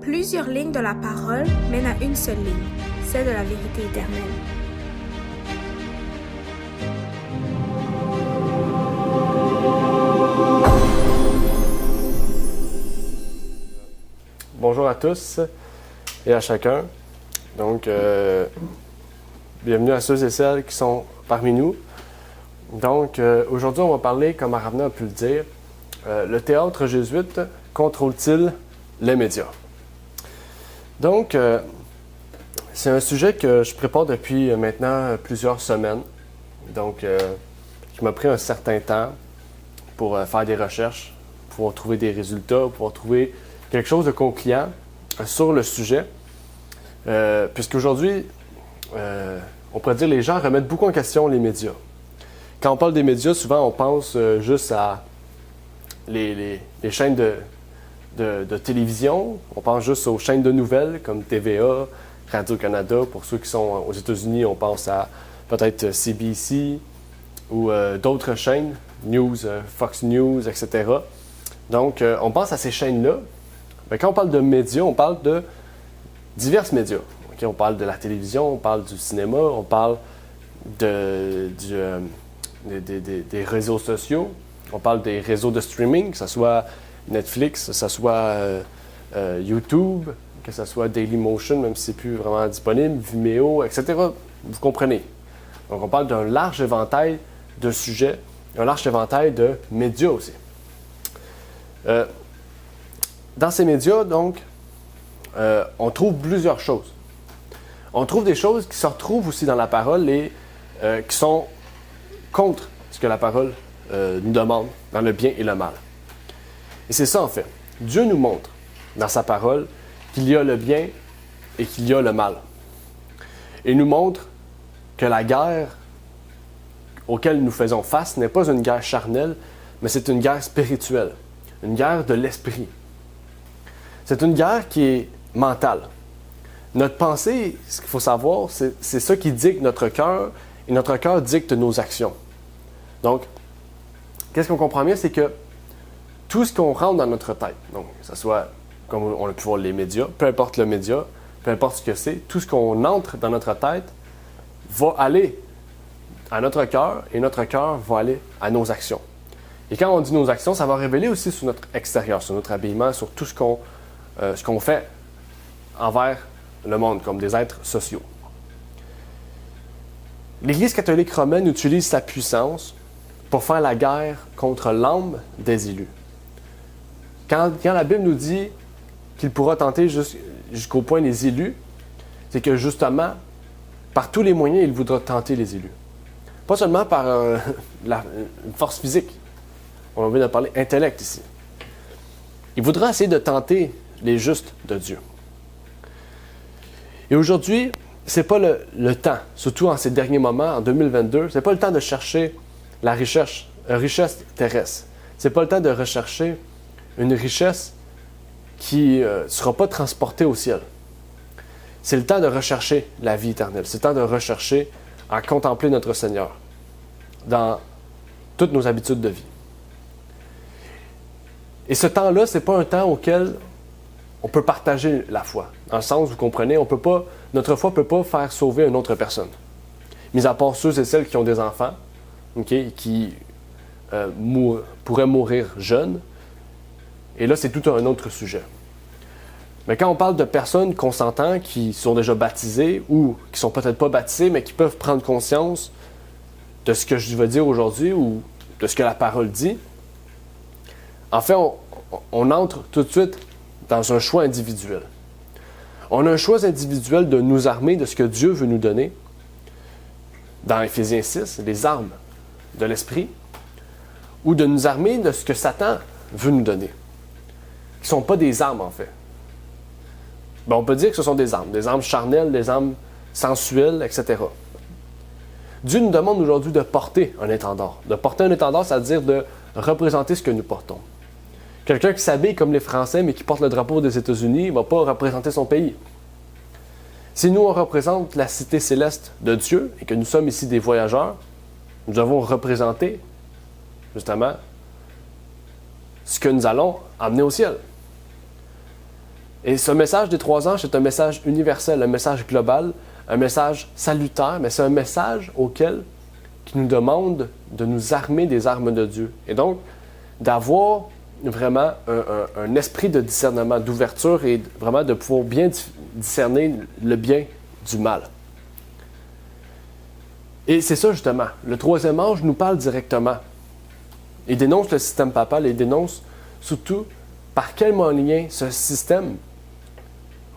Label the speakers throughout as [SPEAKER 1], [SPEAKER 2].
[SPEAKER 1] Plusieurs lignes de la parole mènent à une seule ligne, celle de la vérité éternelle.
[SPEAKER 2] Bonjour à tous et à chacun. Donc, bienvenue à ceux et celles qui sont parmi nous. Donc, aujourd'hui, on va parler, comme Aravna a pu le dire, le théâtre jésuite contrôle-t-il les médias? Donc, c'est un sujet que je prépare depuis maintenant plusieurs semaines. Donc, qui m'a pris un certain temps pour faire des recherches, pour trouver des résultats, pour trouver quelque chose de concluant sur le sujet. Puisqu'aujourd'hui, on pourrait dire que les gens remettent beaucoup en question les médias. Quand on parle des médias, souvent on pense juste à les chaînes de télévision. On pense juste aux chaînes de nouvelles comme TVA, Radio-Canada. Pour ceux qui sont aux États-Unis, on pense à peut-être CBC ou d'autres chaînes, News, Fox News, etc. Donc, on pense à ces chaînes-là. Mais quand on parle de médias, on parle de divers médias. Okay? On parle de la télévision, on parle du cinéma, on parle des réseaux sociaux, on parle des réseaux de streaming, que ce soit Netflix, que ce soit YouTube, que ce soit Dailymotion, même si c'est plus vraiment disponible, Vimeo, etc. Vous comprenez. Donc, on parle d'un large éventail de sujets, un large éventail de médias aussi. Dans ces médias, donc, on trouve plusieurs choses. On trouve des choses qui se retrouvent aussi dans la parole et qui sont contre ce que la parole nous demande, dans le bien et le mal. Et c'est ça, en fait. Dieu nous montre, dans sa parole, qu'il y a le bien et qu'il y a le mal. Et il nous montre que la guerre auquel nous faisons face n'est pas une guerre charnelle, mais c'est une guerre spirituelle, une guerre de l'esprit. C'est une guerre qui est mentale. Notre pensée, ce qu'il faut savoir, c'est ça qui dicte notre cœur, et notre cœur dicte nos actions. Donc, qu'est-ce qu'on comprend bien, c'est que tout ce qu'on rentre dans notre tête, donc que ce soit, comme on a pu voir les médias, peu importe le média, peu importe ce que c'est, tout ce qu'on entre dans notre tête va aller à notre cœur, et notre cœur va aller à nos actions. Et quand on dit nos actions, ça va révéler aussi sur notre extérieur, sur notre habillement, sur tout ce qu'on fait envers le monde, comme des êtres sociaux. L'Église catholique romaine utilise sa puissance pour faire la guerre contre l'âme des élus. Quand la Bible nous dit qu'il pourra tenter jusqu'au point les élus, c'est que justement, par tous les moyens, il voudra tenter les élus. Pas seulement par une force physique. On vient de parler intellect ici. Il voudra essayer de tenter les justes de Dieu. Et aujourd'hui, ce n'est pas le temps, surtout en ces derniers moments, en 2022, ce n'est pas le temps de chercher la richesse terrestre. Ce n'est pas le temps de rechercher une richesse qui ne sera pas transportée au ciel. C'est le temps de rechercher la vie éternelle. C'est le temps de rechercher à contempler notre Seigneur dans toutes nos habitudes de vie. Et ce temps-là, ce n'est pas un temps auquel on peut partager la foi. Dans le sens, vous comprenez, notre foi ne peut pas faire sauver une autre personne. Mis à part ceux et celles qui ont des enfants, qui pourraient mourir jeunes. Et là, c'est tout un autre sujet. Mais quand on parle de personnes consentantes qui sont déjà baptisées ou qui ne sont peut-être pas baptisées, mais qui peuvent prendre conscience de ce que je vais dire aujourd'hui ou de ce que la parole dit, en fait, on entre tout de suite dans un choix individuel. On a un choix individuel de nous armer de ce que Dieu veut nous donner. Dans Éphésiens 6, les armes de l'esprit, ou de nous armer de ce que Satan veut nous donner, qui ne sont pas des armes en fait. Ben, on peut dire que ce sont des armes charnelles, des armes sensuelles, etc. Dieu nous demande aujourd'hui de porter un étendard. De porter un étendard, c'est-à-dire de représenter ce que nous portons. Quelqu'un qui s'habille comme les Français, mais qui porte le drapeau des États-Unis, ne va pas représenter son pays. Si nous, on représente la cité céleste de Dieu et que nous sommes ici des voyageurs, nous devons représenter, justement, ce que nous allons amener au ciel. Et ce message des 3 anges, c'est un message universel, un message global, un message salutaire, mais c'est un message qui nous demande de nous armer des armes de Dieu. Et donc, d'avoir vraiment un esprit de discernement, d'ouverture et vraiment de pouvoir bien discerner le bien du mal. Et c'est ça justement. Le 3e ange nous parle directement. Il dénonce le système papal et il dénonce surtout par quel moyen ce système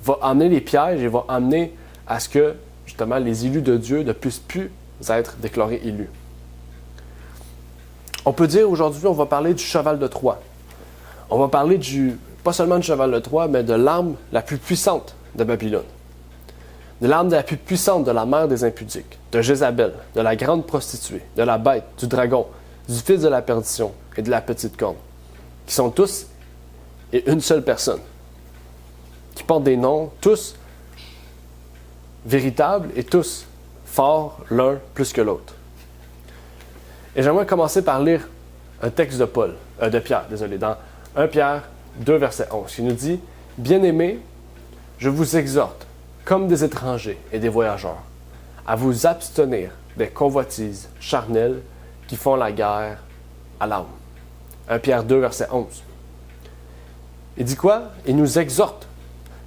[SPEAKER 2] va amener les pièges et va amener à ce que, justement, les élus de Dieu ne puissent plus être déclarés élus. On peut dire aujourd'hui, on va parler du cheval de Troie. On va parler pas seulement du cheval de Troie, mais de l'arme la plus puissante de Babylone. De l'arme la plus puissante de la mère des impudiques, de Jézabel, de la grande prostituée, de la bête, du dragon, du fils de la perdition et de la petite corne, qui sont tous et une seule personne, qui portent des noms tous véritables et tous forts l'un plus que l'autre. Et j'aimerais commencer par lire un texte de Pierre, dans 1 Pierre 2, verset 11, qui nous dit « Bien-aimés, je vous exhorte, comme des étrangers et des voyageurs, à vous abstenir des convoitises charnelles qui font la guerre à l'âme. » 1 Pierre 2, verset 11. Il dit quoi? Il nous exhorte,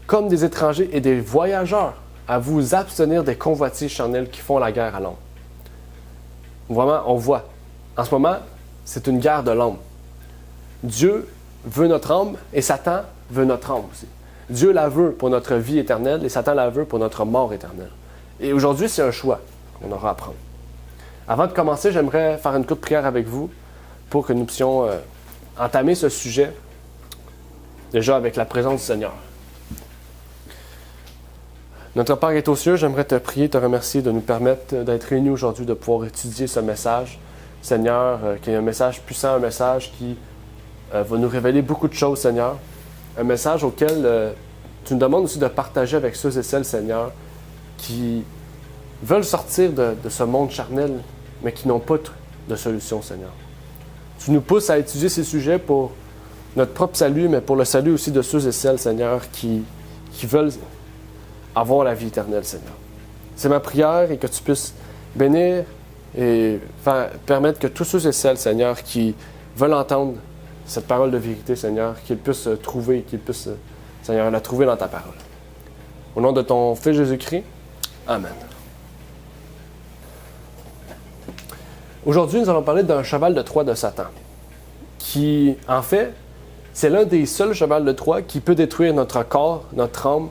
[SPEAKER 2] comme des étrangers et des voyageurs, à vous abstenir des convoitises charnelles qui font la guerre à l'âme. Vraiment, on voit. En ce moment, c'est une guerre de l'âme. Dieu veut notre âme et Satan veut notre âme aussi. Dieu la veut pour notre vie éternelle et Satan la veut pour notre mort éternelle. Et aujourd'hui, c'est un choix qu'on aura à prendre. Avant de commencer, j'aimerais faire une courte prière avec vous pour que nous puissions entamer ce sujet déjà avec la présence du Seigneur. Notre Père est aux cieux, j'aimerais te prier, te remercier de nous permettre d'être réunis aujourd'hui, de pouvoir étudier ce message. Seigneur, qui est un message puissant, un message qui va nous révéler beaucoup de choses, Seigneur. Un message auquel tu nous demandes aussi de partager avec ceux et celles, Seigneur, qui veulent sortir de ce monde charnel, mais qui n'ont pas de solution, Seigneur. Tu nous pousses à étudier ces sujets pour notre propre salut, mais pour le salut aussi de ceux et celles, Seigneur, qui veulent avoir la vie éternelle, Seigneur. C'est ma prière et que tu puisses bénir et permettre que tous ceux et celles, Seigneur, qui veulent entendre cette parole de vérité, Seigneur, qu'ils puissent trouver, Seigneur, la trouver dans ta parole. Au nom de ton Fils Jésus-Christ, Amen. Aujourd'hui, nous allons parler d'un cheval de Troie de Satan, qui, en fait, c'est l'un des seuls chevals de Troie qui peut détruire notre corps, notre âme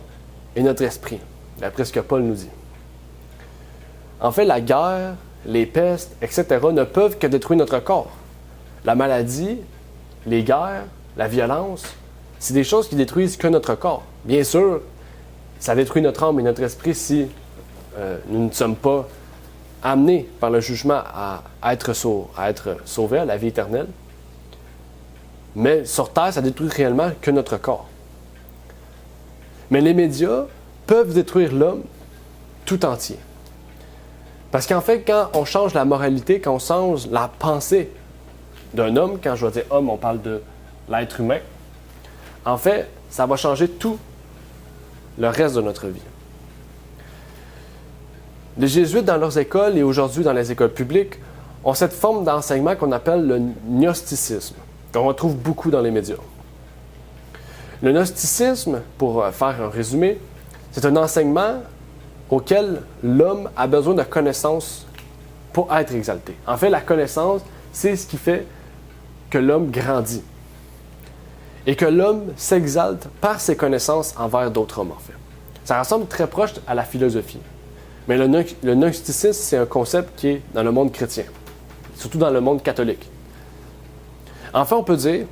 [SPEAKER 2] et notre esprit, d'après ce que Paul nous dit. En fait, la guerre, les pestes, etc. ne peuvent que détruire notre corps. La maladie, les guerres, la violence, c'est des choses qui détruisent que notre corps. Bien sûr, ça détruit notre âme et notre esprit si nous ne sommes pas amenés par le jugement à être sauvés à la vie éternelle. Mais sur Terre, ça détruit réellement que notre corps. Mais les médias peuvent détruire l'homme tout entier. Parce qu'en fait, quand on change la moralité, quand on change la pensée d'un homme, quand je vais dire homme, on parle de l'être humain, en fait, ça va changer tout le reste de notre vie. Les jésuites, dans leurs écoles et aujourd'hui dans les écoles publiques, ont cette forme d'enseignement qu'on appelle le gnosticisme, qu'on retrouve beaucoup dans les médias. Le gnosticisme, pour faire un résumé, c'est un enseignement auquel l'homme a besoin de connaissances pour être exalté. En fait, la connaissance, c'est ce qui fait que l'homme grandit et que l'homme s'exalte par ses connaissances envers d'autres hommes, en fait. Ça ressemble très proche à la philosophie. Mais le gnosticisme, c'est un concept qui est dans le monde chrétien, surtout dans le monde catholique. Enfin, on peut dire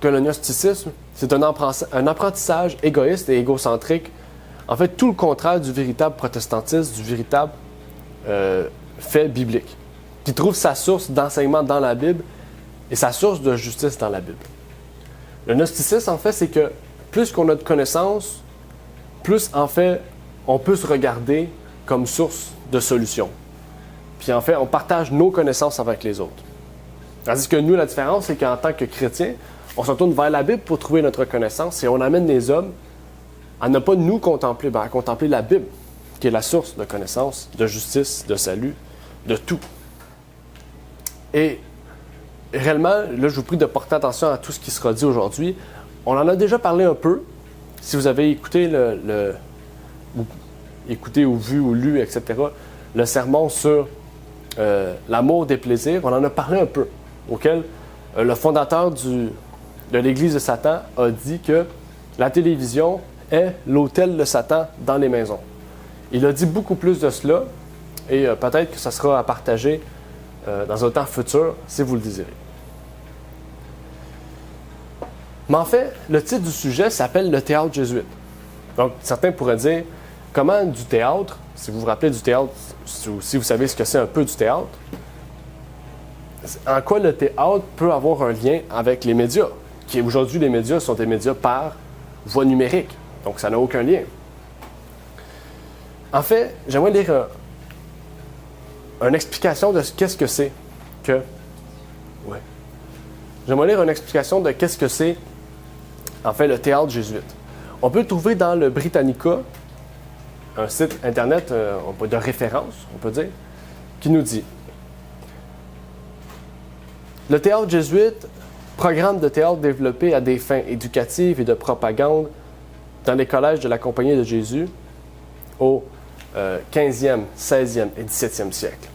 [SPEAKER 2] que le gnosticisme, c'est un apprentissage égoïste et égocentrique, en fait, tout le contraire du véritable protestantisme, du véritable fait biblique, qui trouve sa source d'enseignement dans la Bible et sa source de justice dans la Bible. Le gnosticisme, en fait, c'est que plus qu'on a de connaissances, plus, en fait, on peut se regarder comme source de solution. Puis, en fait, on partage nos connaissances avec les autres. Tandis que nous, la différence, c'est qu'en tant que chrétiens, on se tourne vers la Bible pour trouver notre connaissance et on amène les hommes à ne pas nous contempler, mais à contempler la Bible, qui est la source de connaissance, de justice, de salut, de tout. Et réellement, là, je vous prie de porter attention à tout ce qui sera dit aujourd'hui. On en a déjà parlé un peu. Si vous avez écouté écouté ou vu ou lu, etc., le sermon sur l'amour des plaisirs, on en a parlé un peu, auquel le fondateur de l'Église de Satan a dit que la télévision est l'hôtel de Satan dans les maisons. Il a dit beaucoup plus de cela, et peut-être que ça sera à partager dans un temps futur, si vous le désirez. Mais en fait, le titre du sujet s'appelle « Le théâtre jésuite ». Donc, certains pourraient dire, comment du théâtre, si vous vous rappelez du théâtre, ou si vous savez ce que c'est un peu du théâtre, en quoi le théâtre peut avoir un lien avec les médias, qui aujourd'hui, les médias sont des médias par voie numérique, donc ça n'a aucun lien. En fait, j'aimerais lire une explication de qu'est-ce que c'est que... Ouais. J'aimerais lire une explication de qu'est-ce que c'est, en fait, le théâtre jésuite. On peut le trouver dans le Britannica, un site internet de référence, on peut dire, qui nous dit: le théâtre jésuite, programme de théâtre développé à des fins éducatives et de propagande dans les collèges de la Compagnie de Jésus au 15e, 16e et 17e siècle.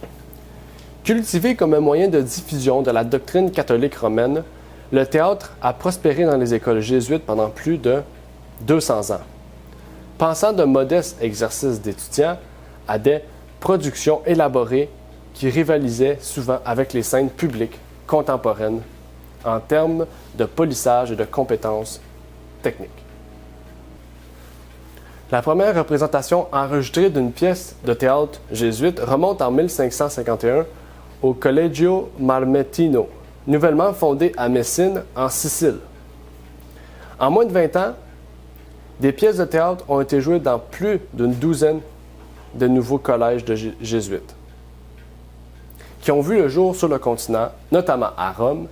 [SPEAKER 2] Cultivé comme un moyen de diffusion de la doctrine catholique romaine, le théâtre a prospéré dans les écoles jésuites pendant plus de 200 ans. Pensant de modestes exercices d'étudiants à des productions élaborées qui rivalisaient souvent avec les scènes publiques contemporaines en termes de polissage et de compétences techniques. La première représentation enregistrée d'une pièce de théâtre jésuite remonte en 1551 au Collegio Mamertino, nouvellement fondé à Messine, en Sicile. En moins de 20 ans, des pièces de théâtre ont été jouées dans plus d'une douzaine de nouveaux collèges de jésuites, qui ont vu le jour sur le continent, notamment à Rome,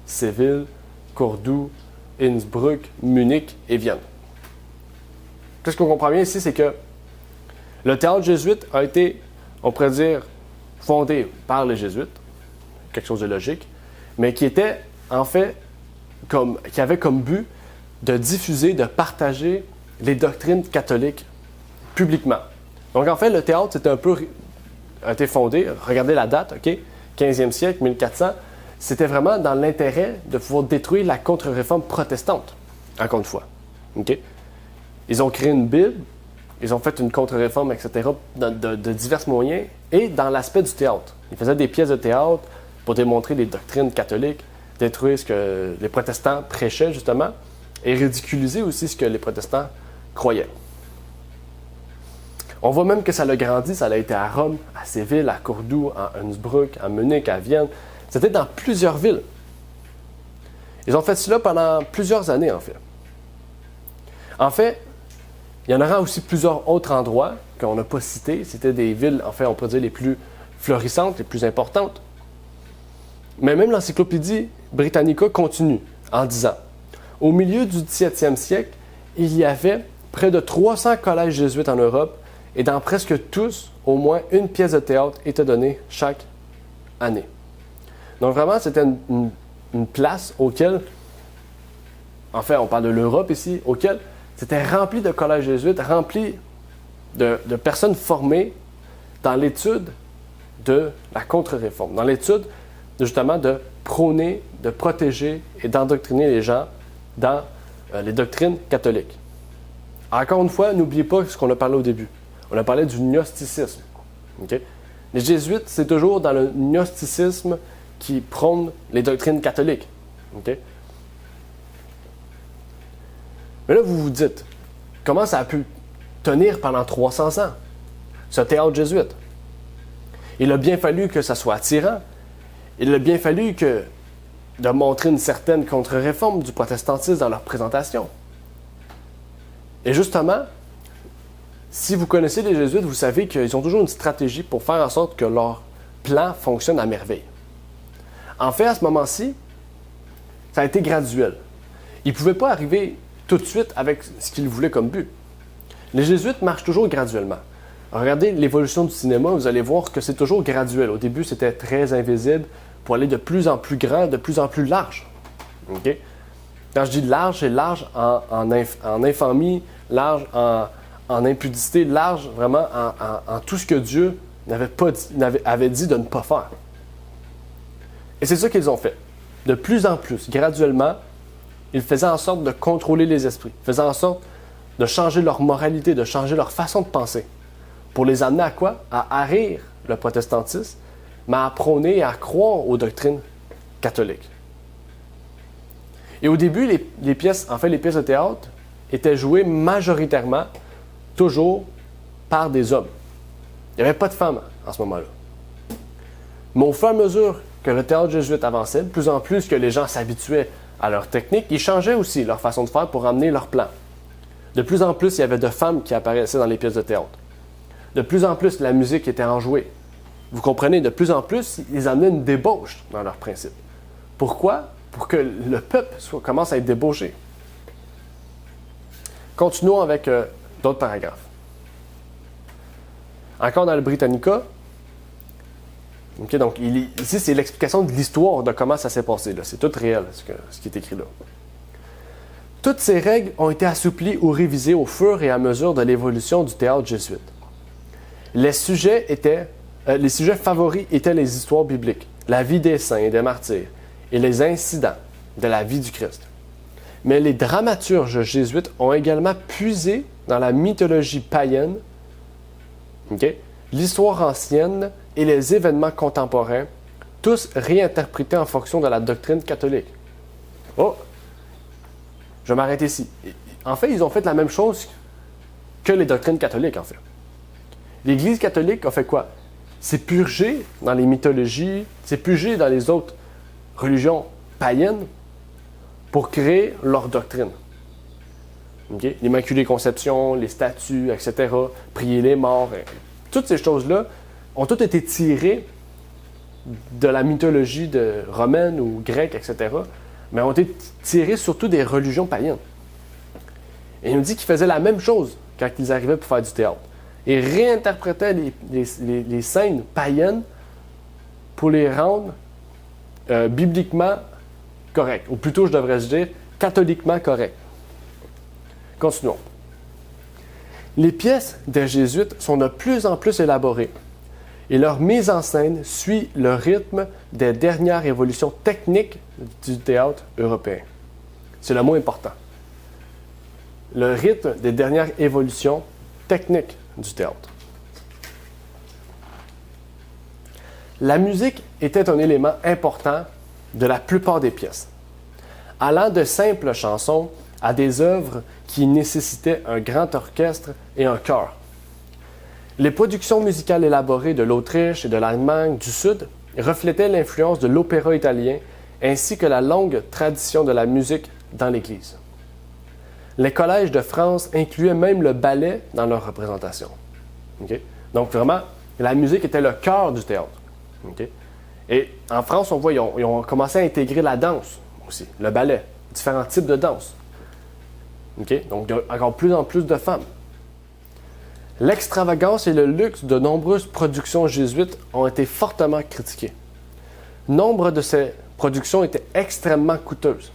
[SPEAKER 2] Séville, Cordoue, Innsbruck, Munich et Vienne. Ce qu'on comprend bien ici, c'est que le théâtre jésuite a été, on pourrait dire, fondé par les jésuites, quelque chose de logique, mais qui était, en fait, qui avait comme but de diffuser, de partager les doctrines catholiques publiquement. Donc, en fait, le théâtre, a été fondé, regardez la date, OK, 15e siècle, 1400, c'était vraiment dans l'intérêt de pouvoir détruire la contre-réforme protestante, encore une fois. OK? Ils ont créé une Bible, ils ont fait une contre-réforme, etc., de divers moyens, et dans l'aspect du théâtre. Ils faisaient des pièces de théâtre pour démontrer les doctrines catholiques, détruire ce que les protestants prêchaient, justement, et ridiculiser aussi ce que les protestants croyaient. On voit même que ça a grandi, ça a été à Rome, à Séville, à Cordoue, à Innsbruck, à Munich, à Vienne. C'était dans plusieurs villes. Ils ont fait cela pendant plusieurs années, en fait. En fait, il y en aura aussi plusieurs autres endroits qu'on n'a pas cités. C'était des villes, en fait, on peut dire les plus florissantes, les plus importantes. Mais même l'encyclopédie Britannica continue en disant: au milieu du 17e siècle, il y avait près de 300 collèges jésuites en Europe, et dans presque tous, au moins une pièce de théâtre était donnée chaque année. Donc vraiment, c'était une place auquel, en fait, on parle de l'Europe ici, auquel c'était rempli de collèges jésuites, rempli de personnes formées dans l'étude de la contre-réforme, dans l'étude justement de prôner, de protéger et d'endoctriner les gens dans les doctrines catholiques. Encore une fois, n'oubliez pas ce qu'on a parlé au début. On a parlé du gnosticisme. Okay? Les jésuites, c'est toujours dans le gnosticisme qui prône les doctrines catholiques. Okay? Mais là, vous vous dites, comment ça a pu tenir pendant 300 ans, ce théâtre jésuite? Il a bien fallu que ça soit attirant. Il a bien fallu de montrer une certaine contre-réforme du protestantisme dans leur présentation. Et justement, si vous connaissez les jésuites, vous savez qu'ils ont toujours une stratégie pour faire en sorte que leur plan fonctionne à merveille. En fait, à ce moment-ci, ça a été graduel. Ils ne pouvaient pas arriver tout de suite avec ce qu'ils voulaient comme but. Les jésuites marchent toujours graduellement. Regardez l'évolution du cinéma, vous allez voir que c'est toujours graduel. Au début, c'était très invisible pour aller de plus en plus grand, de plus en plus large. Okay? Quand je dis large, c'est large en infamie, large en impudicité, large vraiment en tout ce que Dieu avait dit de ne pas faire. Et c'est ça qu'ils ont fait. De plus en plus, graduellement, ils faisaient en sorte de contrôler les esprits, faisaient en sorte de changer leur moralité, de changer leur façon de penser. Pour les amener à quoi? À haïr le protestantisme, mais à prôner et à croire aux doctrines catholiques. Et au début, les pièces de théâtre étaient jouées majoritairement, toujours, par des hommes. Il n'y avait pas de femmes en ce moment-là. Mais au fur et à mesure que le théâtre jésuite avançait, de plus en plus que les gens s'habituaient à leur technique, ils changeaient aussi leur façon de faire pour amener leur plan. De plus en plus, il y avait de femmes qui apparaissaient dans les pièces de théâtre. De plus en plus, la musique était enjouée. Vous comprenez, de plus en plus, ils amenaient une débauche dans leurs principes. Pourquoi? Pour que le peuple commence à être débauché. Continuons avec d'autres paragraphes. Encore dans le Britannica, okay, donc ici c'est l'explication de l'histoire de comment ça s'est passé. Là. C'est tout réel ce qui est écrit là. Toutes ces règles ont été assouplies ou révisées au fur et à mesure de l'évolution du théâtre jésuite. Les sujets favoris étaient les histoires bibliques, la vie des saints et des martyrs, et les incidents de la vie du Christ. Mais les dramaturges jésuites ont également puisé dans la mythologie païenne, okay, l'histoire ancienne et les événements contemporains, tous réinterprétés en fonction de la doctrine catholique. Oh! Je vais m'arrêter ici. En fait, ils ont fait la même chose que les doctrines catholiques, en fait. L'Église catholique a fait quoi? C'est purgé dans les mythologies, c'est purgé dans les autres religions païennes pour créer leur doctrine. Okay? L'Immaculée Conception, les statues, etc., prier les morts, toutes ces choses-là ont toutes été tirées de la mythologie romaine ou grecque, etc., mais ont été tirées surtout des religions païennes. Et il nous dit qu'ils faisaient la même chose quand ils arrivaient pour faire du théâtre. Ils réinterprétaient les scènes païennes pour les rendre bibliquement correctes, ou plutôt, je devrais dire, catholiquement correctes. Continuons. Les pièces des jésuites sont de plus en plus élaborées et leur mise en scène suit le rythme des dernières évolutions techniques du théâtre européen. C'est le mot important. Le rythme des dernières évolutions techniques du théâtre. La musique était un élément important de la plupart des pièces, allant de simples chansons à des œuvres qui nécessitaient un grand orchestre et un chœur. Les productions musicales élaborées de l'Autriche et de l'Allemagne du Sud reflétaient l'influence de l'opéra italien ainsi que la longue tradition de la musique dans l'Église. Les collèges de France incluaient même le ballet dans leurs représentations. Okay? Donc vraiment, la musique était le cœur du théâtre. Okay? Et en France, on voit ils ont commencé à intégrer la danse aussi, le ballet, différents types de danse. Okay? Donc il y a encore plus en plus de femmes. L'extravagance et le luxe de nombreuses productions jésuites ont été fortement critiqués. Nombre de ces productions étaient extrêmement coûteuses.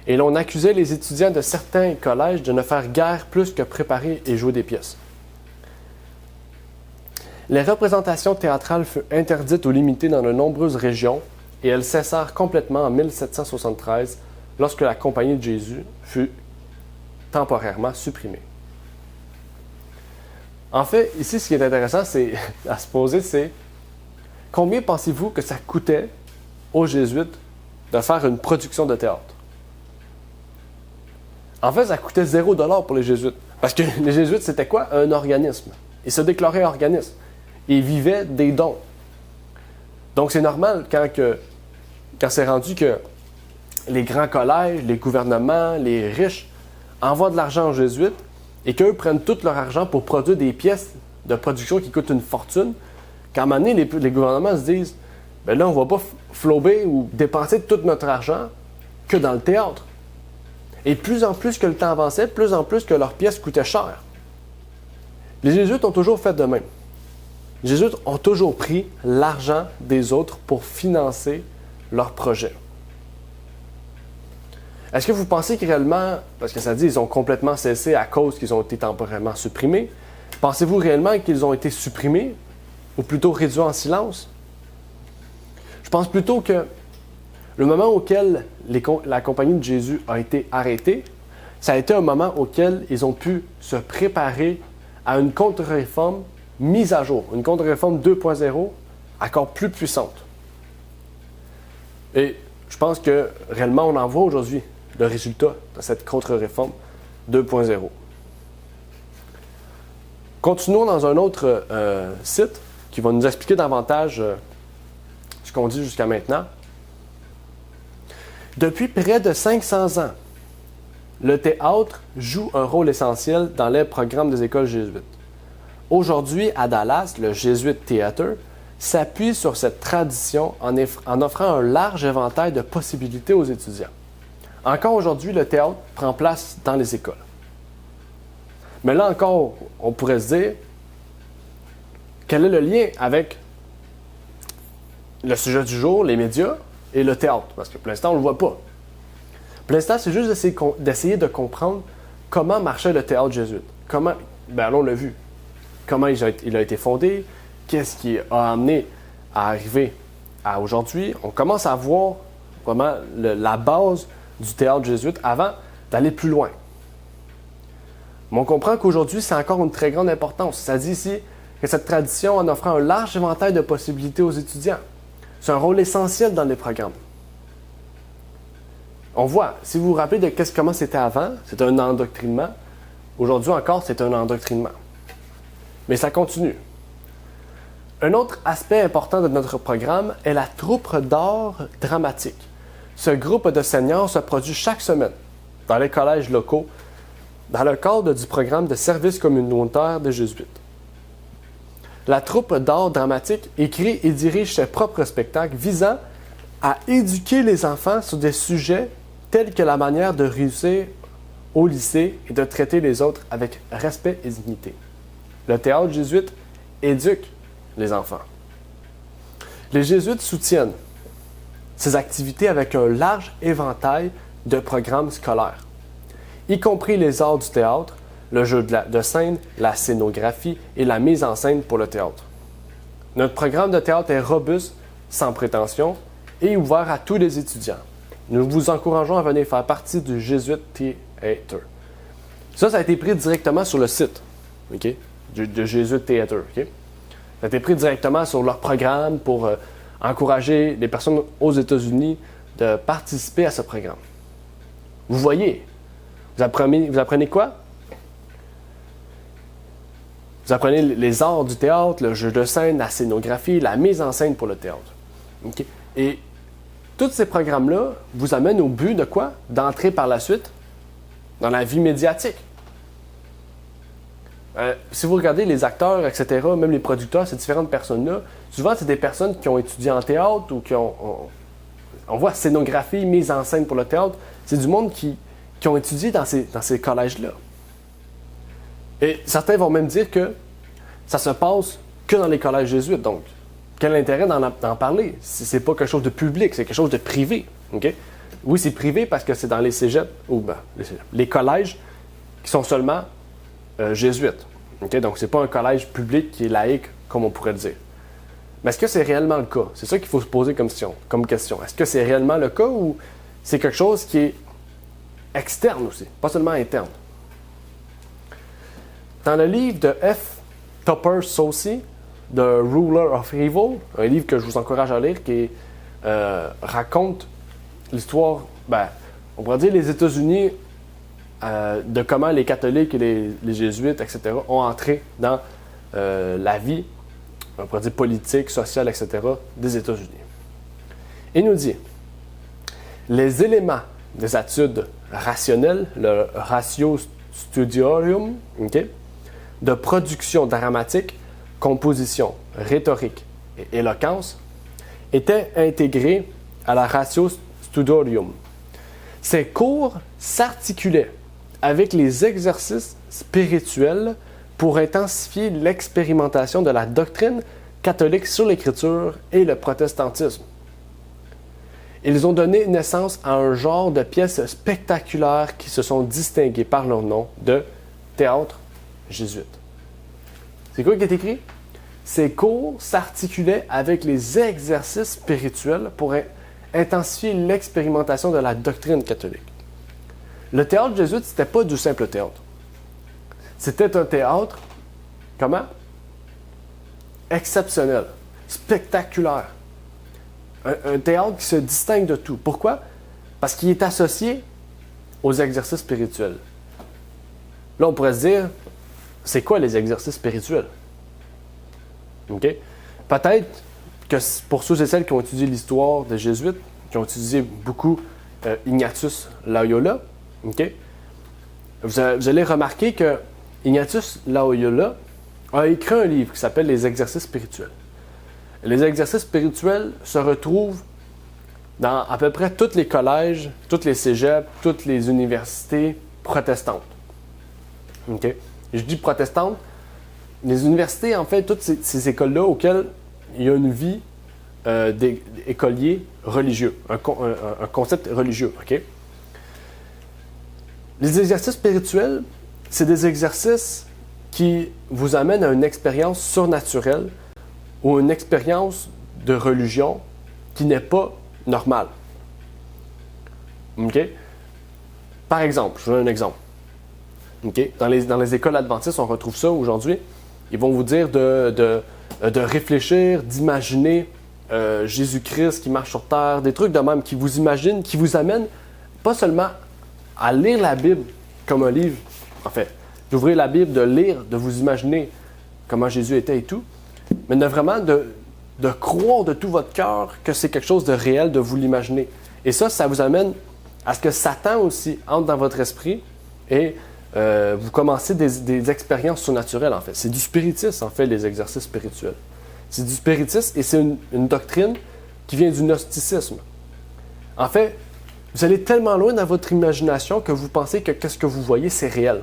[SPEAKER 2] Et l'on accusait les étudiants de certains collèges de ne faire guère plus que préparer et jouer des pièces. Les représentations théâtrales furent interdites ou limitées dans de nombreuses régions et elles cessèrent complètement en 1773 lorsque la Compagnie de Jésus fut temporairement supprimée. En fait, ici, ce qui est intéressant à se poser, c'est combien pensez-vous que ça coûtait aux Jésuites de faire une production de théâtre? En fait, ça coûtait 0$ pour les Jésuites. Parce que les Jésuites, c'était quoi? Un organisme. Ils se déclaraient organisme. Ils vivaient des dons. Donc, c'est normal quand c'est rendu que les grands collèges, les gouvernements, les riches envoient de l'argent aux Jésuites et qu'eux prennent tout leur argent pour produire des pièces de production qui coûtent une fortune, qu'à un moment donné, les gouvernements se disent « ben là, on ne va pas flouber ou dépenser tout notre argent que dans le théâtre. » Et plus en plus que le temps avançait, plus en plus que leurs pièces coûtaient cher. Les Jésuites ont toujours fait de même. Les Jésuites ont toujours pris l'argent des autres pour financer leurs projets. Est-ce que vous pensez que réellement, parce que ça dit qu'ils ont complètement cessé à cause qu'ils ont été temporairement supprimés, pensez-vous réellement qu'ils ont été supprimés ou plutôt réduits en silence? Je pense plutôt que le moment auquel la compagnie de Jésus a été arrêtée, ça a été un moment auquel ils ont pu se préparer à une contre-réforme mise à jour, une contre-réforme 2.0 encore plus puissante. Et je pense que réellement on en voit aujourd'hui le résultat de cette contre-réforme 2.0. Continuons dans un autre site qui va nous expliquer davantage ce qu'on dit jusqu'à maintenant. Depuis près de 500 ans, le théâtre joue un rôle essentiel dans les programmes des écoles jésuites. Aujourd'hui, à Dallas, le Jesuit Theater s'appuie sur cette tradition en offrant un large éventail de possibilités aux étudiants. Encore aujourd'hui, le théâtre prend place dans les écoles. Mais là encore, on pourrait se dire, quel est le lien avec le sujet du jour, les médias, et le théâtre? Parce que pour l'instant, on ne le voit pas. Pour l'instant, c'est juste d'essayer de comprendre comment marchait le théâtre jésuite. Comment, là, on l'a vu. Comment il a été fondé, qu'est-ce qui a amené à arriver à aujourd'hui. On commence à voir vraiment la base du théâtre jésuite avant d'aller plus loin. Mais on comprend qu'aujourd'hui, c'est encore une très grande importance. Ça dit ici que cette tradition en offrant un large éventail de possibilités aux étudiants. C'est un rôle essentiel dans les programmes. On voit, si vous vous rappelez de comment c'était avant, c'était un endoctrinement. Aujourd'hui encore, c'est un endoctrinement. Mais ça continue. Un autre aspect important de notre programme est la troupe d'art dramatique. Ce groupe de seniors se produit chaque semaine dans les collèges locaux dans le cadre du programme de service communautaire des Jésuites. La troupe d'art dramatique écrit et dirige ses propres spectacles visant à éduquer les enfants sur des sujets tels que la manière de réussir au lycée et de traiter les autres avec respect et dignité. Le théâtre jésuite éduque les enfants. Les jésuites soutiennent ces activités avec un large éventail de programmes scolaires, y compris les arts du théâtre, le jeu de scène, la scénographie et la mise en scène pour le théâtre. Notre programme de théâtre est robuste, sans prétention et ouvert à tous les étudiants. Nous vous encourageons à venir faire partie du Jesuit Theater. Ça a été pris directement sur le site, okay, de Jesuit Theater. Okay? Ça a été pris directement sur leur programme pour encourager les personnes aux États-Unis de participer à ce programme. Vous voyez, vous apprenez quoi? Vous apprenez les arts du théâtre, le jeu de scène, la scénographie, la mise en scène pour le théâtre. Okay? Et tous ces programmes-là vous amènent au but de quoi? D'entrer par la suite dans la vie médiatique. Si vous regardez les acteurs, etc., même les producteurs, ces différentes personnes-là, souvent c'est des personnes qui ont étudié en théâtre ou qui on voit scénographie, mise en scène pour le théâtre, c'est du monde qui ont étudié dans ces collèges-là. Et certains vont même dire que ça se passe que dans les collèges jésuites. Donc, quel intérêt d'en parler? C'est pas quelque chose de public, c'est quelque chose de privé. Okay? Oui, c'est privé parce que c'est dans les cégeps, ou les collèges qui sont seulement jésuites. Okay? Donc, c'est pas un collège public qui est laïque, comme on pourrait le dire. Mais est-ce que c'est réellement le cas? C'est ça qu'il faut se poser comme question. Est-ce que c'est réellement le cas ou c'est quelque chose qui est externe aussi, pas seulement interne? Dans le livre de F. Tupper Saucy, The Ruler of Evil, un livre que je vous encourage à lire qui raconte l'histoire, on pourrait dire les États-Unis, de comment les catholiques et les jésuites, etc., ont entré dans la vie, on pourrait dire politique, sociale, etc., des États-Unis. Il nous dit, les éléments des études rationnelles, le ratio studiorum, okay, de production dramatique, composition, rhétorique et éloquence, étaient intégrés à la ratio studiorum. Ces cours s'articulaient avec les exercices spirituels pour intensifier l'expérimentation de la doctrine catholique sur l'Écriture et le protestantisme. Ils ont donné naissance à un genre de pièces spectaculaires qui se sont distinguées par leur nom de théâtre jésuite. C'est quoi qui est écrit? Ces cours s'articulaient avec les exercices spirituels pour intensifier l'expérimentation de la doctrine catholique. Le théâtre jésuite, ce n'était pas du simple théâtre. C'était un théâtre, comment? Exceptionnel, spectaculaire. Un théâtre qui se distingue de tout. Pourquoi? Parce qu'il est associé aux exercices spirituels. Là, on pourrait se dire, c'est quoi les exercices spirituels? OK? Peut-être que pour ceux et celles qui ont étudié l'histoire des Jésuites, qui ont étudié beaucoup Ignatius Loyola, OK? Vous allez remarquer que Ignatius Loyola a écrit un livre qui s'appelle Les exercices spirituels. Les exercices spirituels se retrouvent dans à peu près tous les collèges, tous les cégeps, toutes les universités protestantes. OK? Je dis protestantes, les universités, en fait, toutes ces écoles-là auxquelles il y a une vie d'écoliers religieux, un concept religieux. OK? Les exercices spirituels, c'est des exercices qui vous amènent à une expérience surnaturelle ou une expérience de religion qui n'est pas normale. OK? Par exemple, je vous donne un exemple. OK? Dans les écoles adventistes, on retrouve ça aujourd'hui. Ils vont vous dire de réfléchir, d'imaginer Jésus-Christ qui marche sur terre, des trucs de même qui vous imaginent, qui vous amènent pas seulement à lire la Bible comme un livre, en fait, d'ouvrir la Bible, de lire, de vous imaginer comment Jésus était et tout, mais vraiment de croire de tout votre cœur que c'est quelque chose de réel, de vous l'imaginer. Et ça vous amène à ce que Satan aussi entre dans votre esprit et vous commencez des expériences surnaturelles, en fait. C'est du spiritisme, en fait, les exercices spirituels. C'est du spiritisme et c'est une doctrine qui vient du gnosticisme. En fait, vous allez tellement loin dans votre imagination que vous pensez que ce que vous voyez, c'est réel.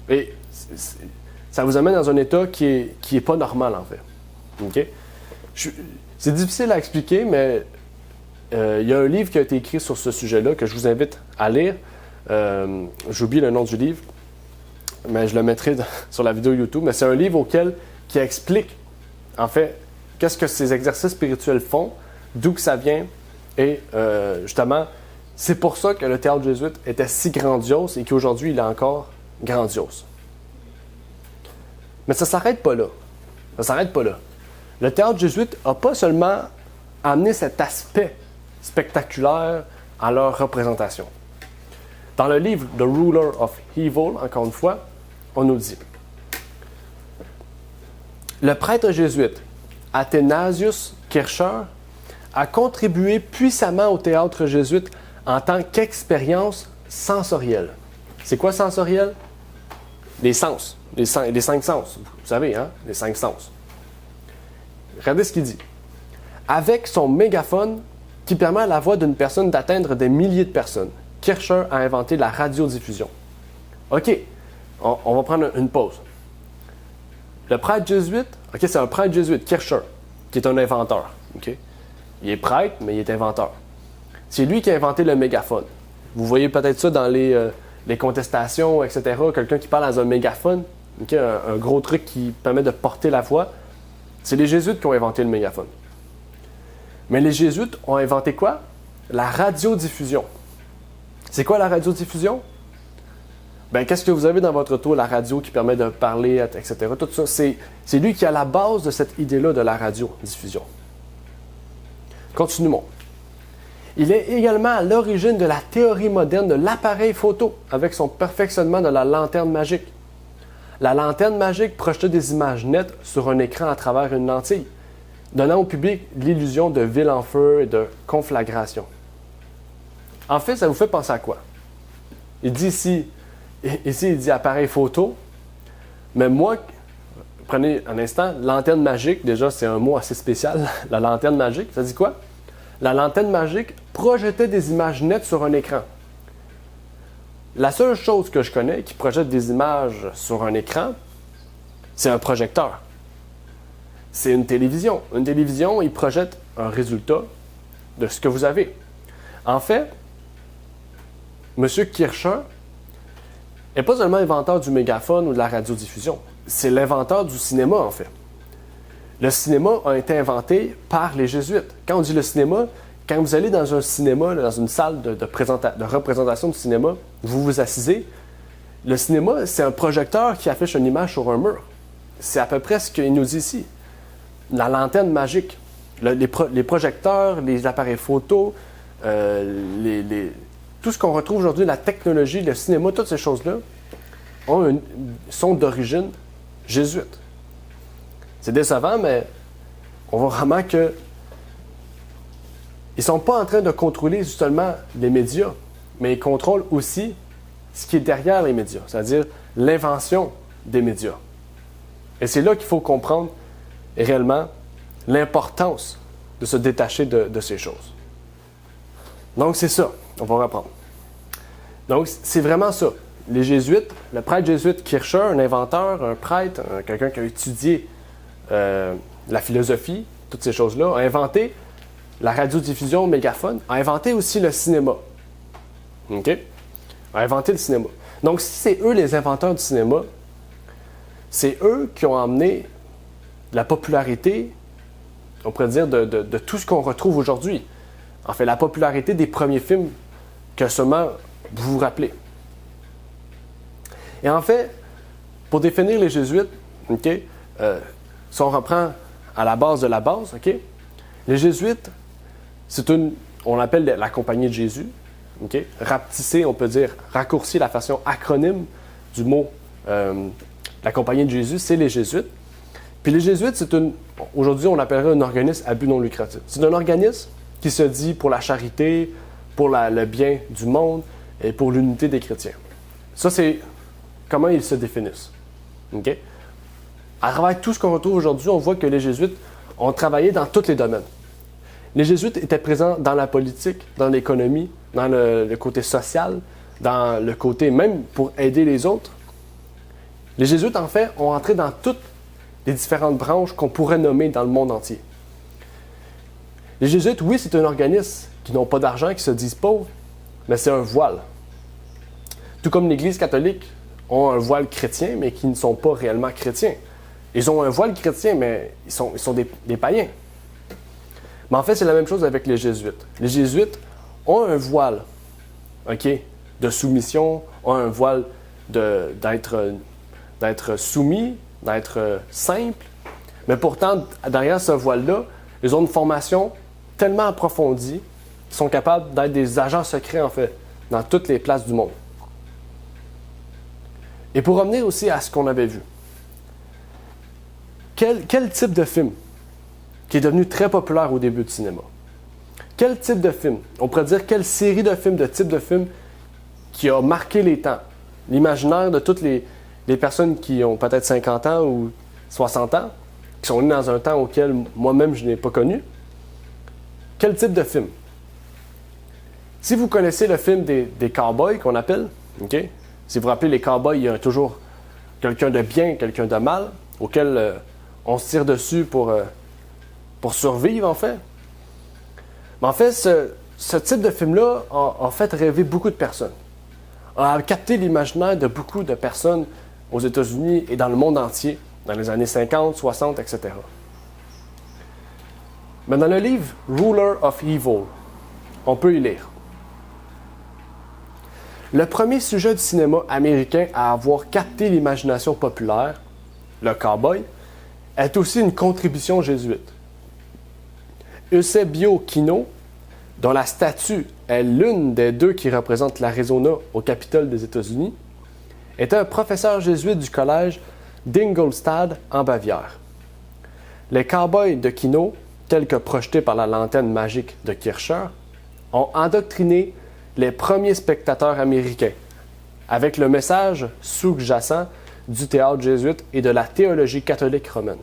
[SPEAKER 2] Et ça vous amène dans un état qui est pas normal, en fait. OK? C'est difficile à expliquer, mais il y a un livre qui a été écrit sur ce sujet-là que je vous invite à lire. J'oublie le nom du livre, mais je le mettrai sur la vidéo YouTube. Mais c'est un livre qui explique, en fait, qu'est-ce que ces exercices spirituels font, d'où que ça vient. Et justement, c'est pour ça que le théâtre jésuite était si grandiose et qu'aujourd'hui, il est encore grandiose. Mais ça ne s'arrête pas là. Ça ne s'arrête pas là. Le théâtre jésuite n'a pas seulement amené cet aspect spectaculaire à leur représentation. Dans le livre The Ruler of Evil, encore une fois, on nous dit le prêtre jésuite Athanasius Kircher a contribué puissamment au théâtre jésuite en tant qu'expérience sensorielle. C'est quoi sensoriel? Les sens, les 5 sens. Vous savez, hein? Les 5 sens. Regardez ce qu'il dit. Avec son mégaphone qui permet à la voix d'une personne d'atteindre des milliers de personnes, Kircher a inventé la radiodiffusion. OK, on va prendre une pause. Le prêtre jésuite, OK, c'est un prêtre jésuite, Kircher, qui est un inventeur. OK? Il est prêtre, mais il est inventeur. C'est lui qui a inventé le mégaphone. Vous voyez peut-être ça dans les contestations, etc. Quelqu'un qui parle dans un mégaphone, okay? Un gros truc qui permet de porter la voix. C'est les jésuites qui ont inventé le mégaphone. Mais les jésuites ont inventé quoi? La radiodiffusion. C'est quoi la radiodiffusion? Ben, qu'est-ce que vous avez dans votre auto, la radio qui permet de parler, etc. Tout ça, c'est lui qui a la base de cette idée-là de la radiodiffusion. Continuons. Il est également à l'origine de la théorie moderne de l'appareil photo avec son perfectionnement de la lanterne magique. La lanterne magique projetait des images nettes sur un écran à travers une lentille, donnant au public l'illusion de ville en feu et de conflagration. En fait, ça vous fait penser à quoi? Il dit ici, il dit appareil photo, mais moi, prenez un instant, lanterne magique, déjà c'est un mot assez spécial, la lanterne magique, ça dit quoi? La lanterne magique projetait des images nettes sur un écran. La seule chose que je connais qui projette des images sur un écran, c'est un projecteur. C'est une télévision. Une télévision, il projette un résultat de ce que vous avez. En fait, M. Kircher n'est pas seulement l'inventeur du mégaphone ou de la radiodiffusion, c'est l'inventeur du cinéma, en fait. Le cinéma a été inventé par les Jésuites. Quand on dit le cinéma, quand vous allez dans un cinéma, dans une salle de représentation du cinéma, vous vous assisez, le cinéma, c'est un projecteur qui affiche une image sur un mur. C'est à peu près ce qu'il nous dit ici. La lanterne magique, les projecteurs, les appareils photo, tout ce qu'on retrouve aujourd'hui, la technologie, le cinéma, toutes ces choses-là, sont d'origine jésuite. C'est décevant, mais on voit vraiment que ils ne sont pas en train de contrôler justement les médias, mais ils contrôlent aussi ce qui est derrière les médias, c'est-à-dire l'invention des médias. Et c'est là qu'il faut comprendre réellement l'importance de se détacher de ces choses. Donc c'est ça, on va reprendre. Donc c'est vraiment ça. Les jésuites, le prêtre jésuite Kircher, un inventeur, un prêtre, quelqu'un qui a étudié la philosophie, toutes ces choses-là, a inventé la radiodiffusion au mégaphone, a inventé aussi le cinéma. OK? A inventé le cinéma. Donc, si c'est eux les inventeurs du cinéma, c'est eux qui ont amené la popularité, on pourrait dire, de tout ce qu'on retrouve aujourd'hui. En fait, la popularité des premiers films que seulement vous vous rappelez. Et en fait, pour définir les jésuites, OK, si on reprend à la base de la base, OK, les jésuites, on l'appelle la compagnie de Jésus, OK, rapetissé, on peut dire, raccourci la façon acronyme du mot la compagnie de Jésus, c'est les jésuites. Puis les jésuites, aujourd'hui, on l'appellerait un organisme à but non lucratif. C'est un organisme qui se dit pour la charité, pour le bien du monde et pour l'unité des chrétiens. Ça, c'est comment ils se définissent. OK? À travers tout ce qu'on retrouve aujourd'hui, on voit que les jésuites ont travaillé dans tous les domaines. Les jésuites étaient présents dans la politique, dans l'économie, dans le côté social, dans le côté même pour aider les autres. Les jésuites, en fait, ont entré dans toutes les différentes branches qu'on pourrait nommer dans le monde entier. Les jésuites, oui, c'est un organisme qui n'ont pas d'argent, qui se disent pauvres, mais c'est un voile. Tout comme l'Église catholique ont un voile chrétien, mais qui ne sont pas réellement chrétiens. Ils ont un voile chrétien, mais ils sont des païens. Mais en fait, c'est la même chose avec les jésuites. Les jésuites ont un voile, OK, de soumission, ont un voile d'être soumis, d'être simple. Mais pourtant, derrière ce voile-là, ils ont une formation tellement approfondie qu'ils sont capables d'être des agents secrets, en fait, dans toutes les places du monde. Et pour revenir aussi à ce qu'on avait vu, quel type de film qui est devenu très populaire au début du cinéma? Quel type de film? On pourrait dire quelle série de films, de type de film qui a marqué les temps, l'imaginaire de toutes les personnes qui ont peut-être 50 ans ou 60 ans, qui sont nées dans un temps auquel moi-même je n'ai pas connu. Quel type de film? Si vous connaissez le film des cowboys qu'on appelle, OK? Si vous vous rappelez, les cowboys, il y a toujours quelqu'un de bien, quelqu'un de mal, auquel on se tire dessus pour survivre, en fait. Mais en fait, ce type de film-là a fait rêver beaucoup de personnes. A capté l'imaginaire de beaucoup de personnes aux États-Unis et dans le monde entier, dans les années 50, 60, etc. Mais dans le livre « Ruler of Evil », on peut y lire. Le premier sujet du cinéma américain à avoir capté l'imagination populaire, le cowboy, est aussi une contribution jésuite. Eusebio Kino, dont la statue est l'une des deux qui représentent l'Arizona au Capitole des États-Unis, était un professeur jésuite du collège d'Ingolstadt en Bavière. Les cowboys de Kino, tels que projetés par la lanterne magique de Kircher, ont endoctriné les premiers spectateurs américains avec le message sous-jacent du théâtre jésuite et de la théologie catholique romaine,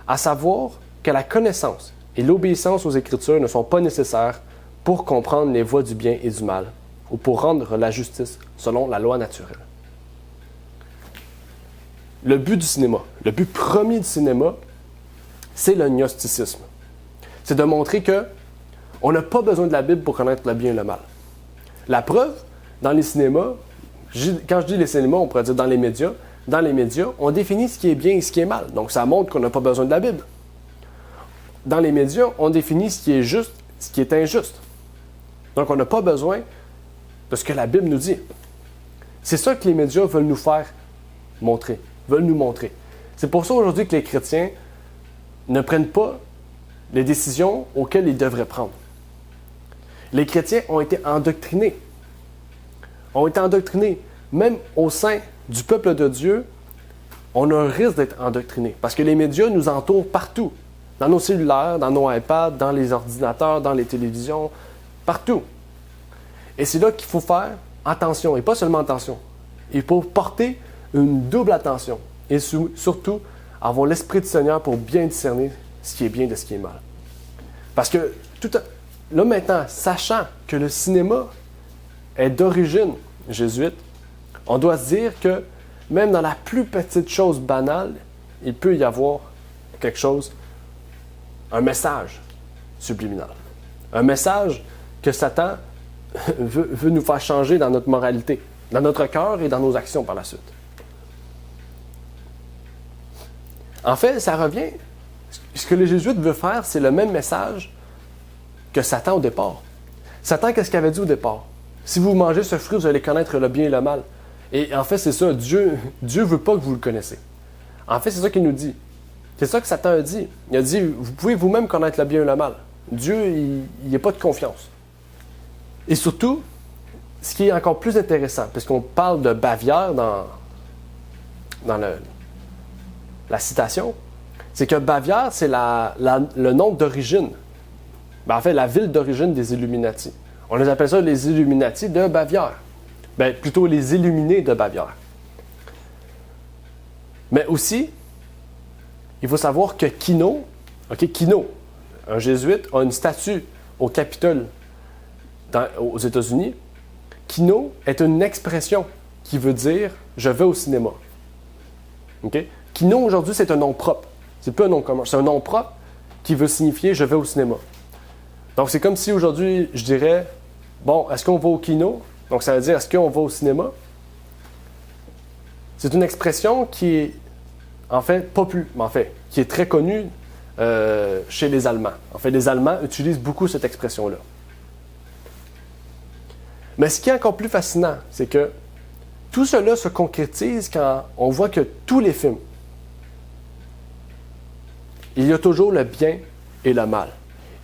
[SPEAKER 2] à savoir que la connaissance et l'obéissance aux Écritures ne sont pas nécessaires pour comprendre les voies du bien et du mal ou pour rendre la justice selon la loi naturelle. le but du cinéma, le but premier du cinéma, c'est le gnosticisme. C'est de montrer que on n'a pas besoin de la Bible pour connaître le bien et le mal. La preuve, dans les cinémas, quand je dis les cinémas, on pourrait dire dans les médias, on définit ce qui est bien et ce qui est mal. Donc, ça montre qu'on n'a pas besoin de la Bible. Dans les médias, on définit ce qui est juste, ce qui est injuste. Donc, on n'a pas besoin de ce que la Bible nous dit. C'est ça que les médias veulent nous faire montrer, veulent nous montrer. C'est pour ça aujourd'hui que les chrétiens ne prennent pas les décisions auxquelles ils devraient prendre. Les chrétiens ont été endoctrinés. Même au sein du peuple de Dieu, on a un risque d'être endoctrinés. Parce que les médias nous entourent partout. Dans nos cellulaires, dans nos iPads, dans les ordinateurs, dans les télévisions, partout. Et c'est là qu'il faut faire attention, et pas seulement attention. Il faut porter une double attention. Et surtout, avoir l'Esprit du Seigneur pour bien discerner ce qui est bien de ce qui est mal. Parce que là maintenant, sachant que le cinéma est d'origine jésuite, on doit se dire que même dans la plus petite chose banale, il peut y avoir quelque chose, un message subliminal. Un message que Satan veut nous faire changer dans notre moralité, dans notre cœur et dans nos actions par la suite. En fait, ça revient. Ce que les jésuites veulent faire, c'est le même message que Satan au départ. Satan, qu'est-ce qu'il avait dit au départ? Si vous mangez ce fruit, vous allez connaître le bien et le mal. Et en fait, c'est ça. Dieu ne veut pas que vous le connaissiez. En fait, c'est ça qu'il nous dit. C'est ça que Satan a dit. Il a dit, vous pouvez vous-même connaître le bien et le mal. Dieu, il n'y a pas de confiance. Et surtout, ce qui est encore plus intéressant, puisqu'on parle de Bavière dans la citation, c'est que Bavière, c'est le nom d'origine. En fait, la ville d'origine des Illuminati. On les appelle ça les Illuminati de Bavière. Plutôt les Illuminés de Bavière. Mais aussi, il faut savoir que Kino, un jésuite, a une statue au Capitole aux États-Unis. Kino est une expression qui veut dire « je vais au cinéma ». Kino, aujourd'hui, c'est un nom propre. C'est plus un nom commun. C'est un nom propre qui veut signifier « je vais au cinéma ». Donc, c'est comme si aujourd'hui, je dirais « bon, est-ce qu'on va au kino ?» Donc, ça veut dire « est-ce qu'on va au cinéma ?» C'est une expression qui est, qui est très connue chez les Allemands. En fait, les Allemands utilisent beaucoup cette expression-là. Mais ce qui est encore plus fascinant, c'est que tout cela se concrétise quand on voit que tous les films, il y a toujours le bien et le mal.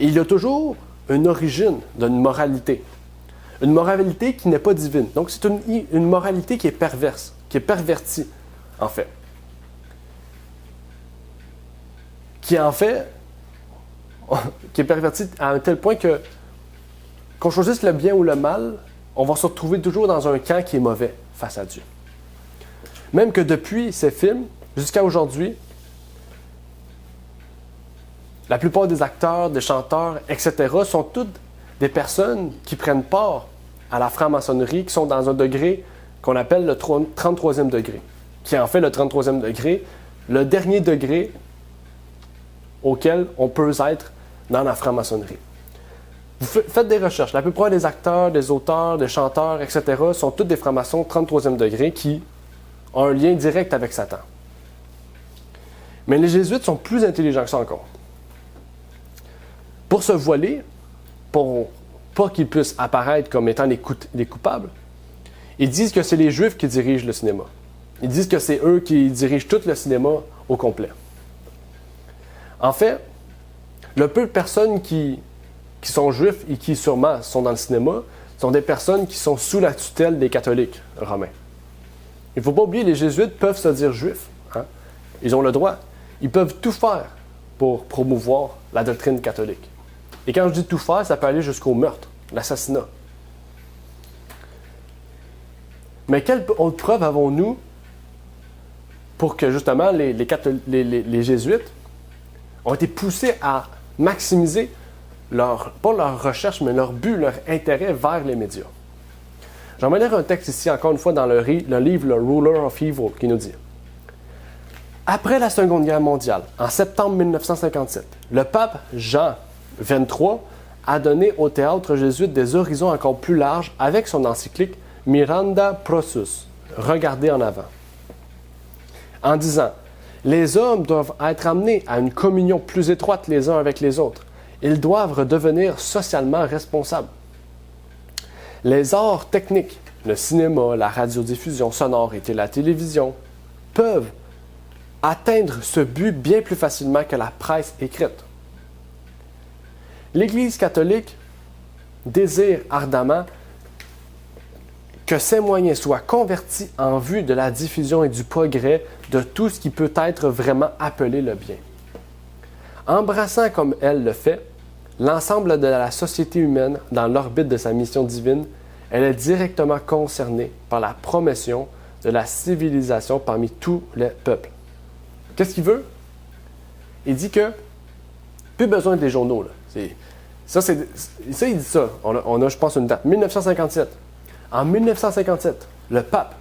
[SPEAKER 2] Et il y a toujours une origine d'une moralité. Une moralité qui n'est pas divine. Donc, c'est une moralité qui est perverse, qui est pervertie, en fait. Qui est pervertie à un tel point que, qu'on choisisse le bien ou le mal, on va se retrouver toujours dans un camp qui est mauvais face à Dieu. Même que depuis ces films, jusqu'à aujourd'hui, la plupart des acteurs, des chanteurs, etc., sont toutes des personnes qui prennent part à la franc-maçonnerie, qui sont dans un degré qu'on appelle le 33e degré, qui est en fait le 33e degré, le dernier degré auquel on peut être dans la franc-maçonnerie. Vous faites des recherches. La plupart des acteurs, des auteurs, des chanteurs, etc. sont tous des francs-maçons 33e degré qui ont un lien direct avec Satan. Mais les jésuites sont plus intelligents que ça encore. Pour se voiler, pour pas qu'ils puissent apparaître comme étant les coupables, ils disent que c'est les Juifs qui dirigent le cinéma. Ils disent que c'est eux qui dirigent tout le cinéma au complet. En fait, le peu de personnes qui sont juifs et qui sûrement sont dans le cinéma sont des personnes qui sont sous la tutelle des catholiques romains. Il ne faut pas oublier, les jésuites peuvent se dire juifs. Ils ont le droit. Ils peuvent tout faire pour promouvoir la doctrine catholique. Et quand je dis tout faire, ça peut aller jusqu'au meurtre, l'assassinat. Mais quelle autre preuve avons-nous pour que justement les jésuites ont été poussés à maximiser pas leur recherche, mais leur but, leur intérêt vers les médias? J'aimerais lire un texte ici, encore une fois, dans le livre « Le Ruler of Evil » qui nous dit Après la Seconde Guerre mondiale, en septembre 1957, le pape Jean XXIII a donné au théâtre jésuite des horizons encore plus larges avec son encyclique Miranda Prosus, Regardez en avant, en disant « Les hommes doivent être amenés à une communion plus étroite les uns avec les autres. Ils doivent redevenir socialement responsables. Les arts techniques, le cinéma, la radiodiffusion sonore et la télévision, peuvent atteindre ce but bien plus facilement que la presse écrite. L'Église catholique désire ardemment que ces moyens soient convertis en vue de la diffusion et du progrès de tout ce qui peut être vraiment appelé le bien. Embrassant comme elle le fait l'ensemble de la société humaine dans l'orbite de sa mission divine, elle est directement concernée par la promotion de la civilisation parmi tous les peuples. Qu'est-ce qu'il veut? Il dit que plus besoin des journaux. Là. Il dit ça. On a, je pense, une date. 1957. En 1957, le pape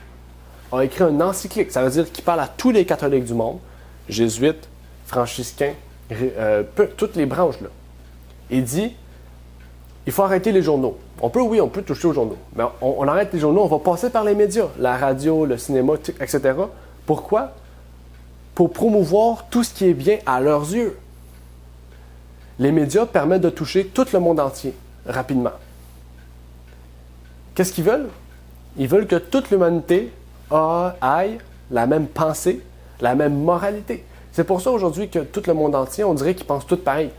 [SPEAKER 2] a écrit un encyclique. Ça veut dire qu'il parle à tous les catholiques du monde, jésuites, franciscains, toutes les branches. Là. Il dit, il faut arrêter les journaux. On peut toucher aux journaux. Mais on arrête les journaux, on va passer par les médias, la radio, le cinéma, etc. Pourquoi? Pour promouvoir tout ce qui est bien à leurs yeux. Les médias permettent de toucher tout le monde entier, rapidement. Qu'est-ce qu'ils veulent? Ils veulent que toute l'humanité aille la même pensée, la même moralité. C'est pour ça aujourd'hui que tout le monde entier, on dirait qu'ils pensent tous pareil.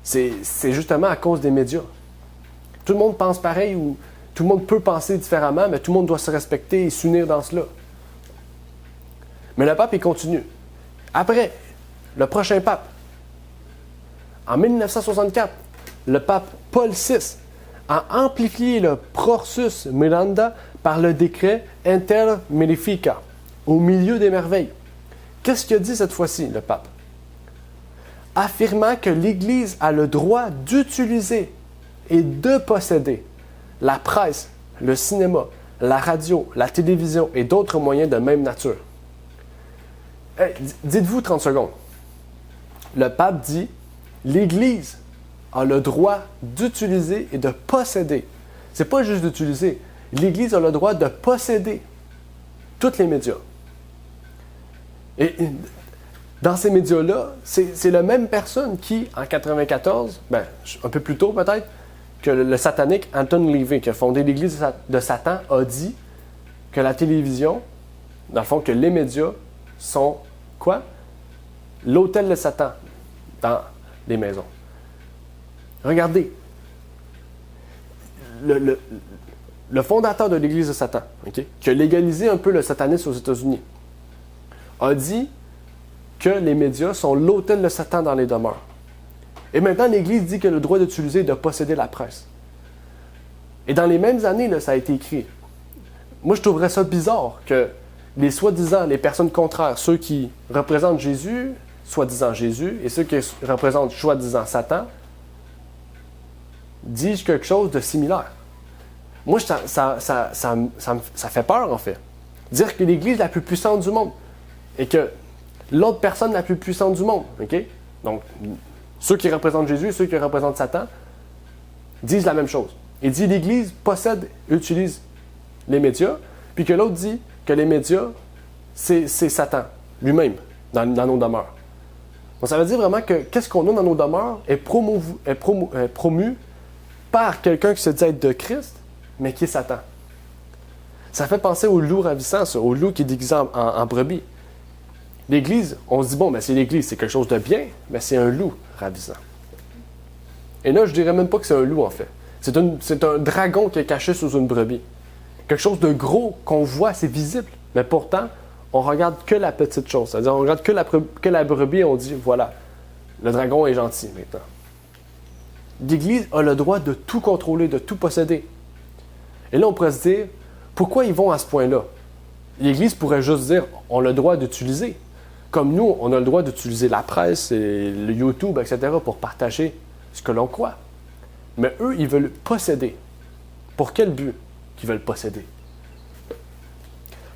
[SPEAKER 2] C'est justement à cause des médias. Tout le monde pense pareil ou tout le monde peut penser différemment, mais tout le monde doit se respecter et s'unir dans cela. Mais le pape, il continue. Après, le prochain pape, en 1964, le pape Paul VI a amplifié le Prorsus Miranda par le décret Inter Mirifica, au milieu des merveilles. Qu'est-ce qu'il a dit cette fois-ci, le pape? Affirmant que l'Église a le droit d'utiliser et de posséder la presse, le cinéma, la radio, la télévision et d'autres moyens de même nature. Hey, dites-vous 30 secondes. Le pape dit l'Église a le droit d'utiliser et de posséder. C'est pas juste d'utiliser. L'Église a le droit de posséder tous les médias. Et dans ces médias-là, c'est la même personne qui, en 1994, un peu plus tôt peut-être, que le satanique Anton LaVey, qui a fondé l'Église de Satan, a dit que la télévision, dans le fond, que les médias sont quoi? L'autel de Satan dans les maisons. Regardez, le fondateur de l'Église de Satan, okay, qui a légalisé un peu le satanisme aux États-Unis, a dit que les médias sont l'autel de Satan dans les demeures. Et maintenant, l'Église dit qu'elle a le droit d'utiliser et de posséder la presse. Et dans les mêmes années, là, ça a été écrit. Moi, je trouverais ça bizarre que les soi-disant, les personnes contraires, ceux qui représentent Jésus, soi-disant Jésus, et ceux qui représentent soi-disant Satan, disent quelque chose de similaire. Moi, ça fait peur, en fait. Dire que l'Église la plus puissante du monde et que l'autre personne la plus puissante du monde, OK? Donc, ceux qui représentent Jésus et ceux qui représentent Satan disent la même chose. Il dit l'Église possède, utilise les médias, puis que l'autre dit que les médias, c'est Satan lui-même dans nos demeures. Donc, ça veut dire vraiment que qu'est-ce qu'on a dans nos demeures est promu par quelqu'un qui se dit être de Christ, mais qui est Satan. Ça fait penser au loup ravissant, ça, au loup qui est déguisé en brebis. L'Église, on se dit, bon, c'est l'Église, c'est quelque chose de bien, mais c'est un loup ravissant. Et là, je dirais même pas que c'est un loup, en fait. C'est un dragon qui est caché sous une brebis. Quelque chose de gros qu'on voit, c'est visible, mais pourtant, on regarde que la petite chose. C'est-à-dire, on regarde que la brebis et on dit, voilà, le dragon est gentil maintenant. L'Église a le droit de tout contrôler, de tout posséder. Et là, on pourrait se dire, pourquoi ils vont à ce point-là? L'Église pourrait juste dire, on a le droit d'utiliser. Comme nous, on a le droit d'utiliser la presse et le YouTube, etc. pour partager ce que l'on croit. Mais eux, ils veulent posséder. Pour quel but qu'ils veulent posséder?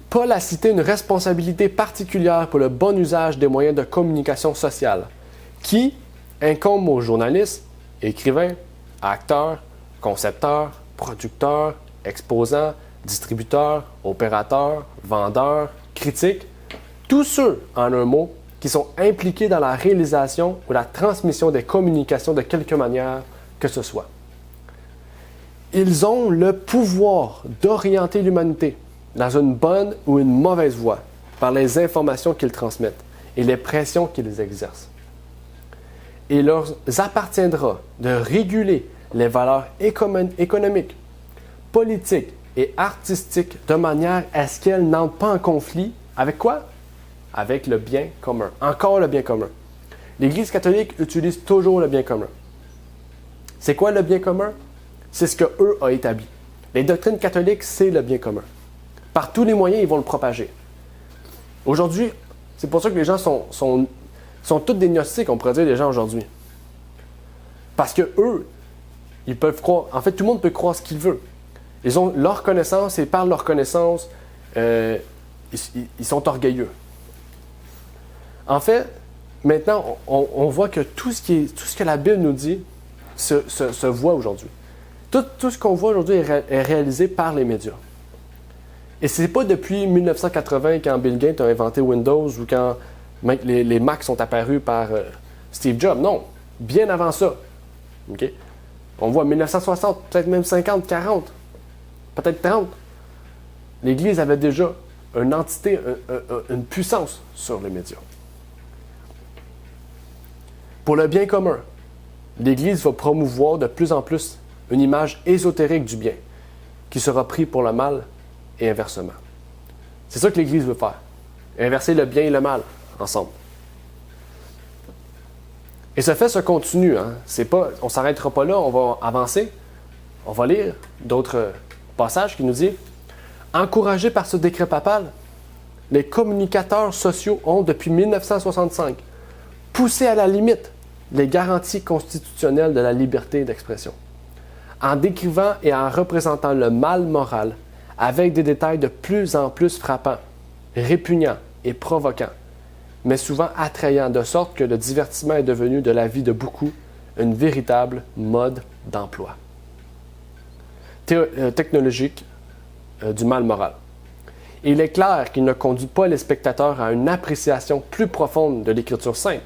[SPEAKER 2] Paul a cité une responsabilité particulière pour le bon usage des moyens de communication sociale qui incombe aux journalistes, écrivains, acteurs, concepteurs, producteurs, exposants, distributeurs, opérateurs, vendeurs, critiques, tous ceux, en un mot, qui sont impliqués dans la réalisation ou la transmission des communications de quelque manière que ce soit. Ils ont le pouvoir d'orienter l'humanité dans une bonne ou une mauvaise voie par les informations qu'ils transmettent et les pressions qu'ils exercent. Il leur appartiendra de réguler les valeurs économiques, politiques et artistiques de manière à ce qu'elles n'entrent pas en conflit avec quoi? Avec le bien commun. Encore le bien commun. L'Église catholique utilise toujours le bien commun. C'est quoi le bien commun? C'est ce qu'eux ont établi. Les doctrines catholiques, c'est le bien commun. Par tous les moyens, ils vont le propager. Aujourd'hui, c'est pour ça que les gens sont tous des gnostiques, on pourrait dire, les gens aujourd'hui. Parce que eux, ils peuvent croire. En fait, tout le monde peut croire ce qu'il veut. Ils ont leur connaissance et par leur connaissance, ils sont orgueilleux. En fait, maintenant, on voit que tout ce que la Bible nous dit se voit aujourd'hui. Tout ce qu'on voit aujourd'hui est réalisé par les médias. Et ce n'est pas depuis 1980 quand Bill Gates a inventé Windows ou quand les Macs sont apparus par Steve Jobs. Non, bien avant ça. Okay? On voit 1960, peut-être même 50, 40, peut-être 30. L'Église avait déjà une entité, une puissance sur les médias. Pour le bien commun, l'Église va promouvoir de plus en plus une image ésotérique du bien, qui sera pris pour le mal et inversement. C'est ça que l'Église veut faire. Inverser le bien et le mal ensemble. Et ce fait se continue. On ne s'arrêtera pas là, on va avancer. On va lire d'autres passages qui nous disent « Encouragés par ce décret papal, les communicateurs sociaux ont, depuis 1965, poussé à la limite les garanties constitutionnelles de la liberté d'expression, en décrivant et en représentant le mal moral avec des détails de plus en plus frappants, répugnants et provoquants, mais souvent attrayants, de sorte que le divertissement est devenu de la vie de beaucoup une véritable mode d'emploi technologique du mal moral. Et il est clair qu'il ne conduit pas les spectateurs à une appréciation plus profonde de l'Écriture sainte,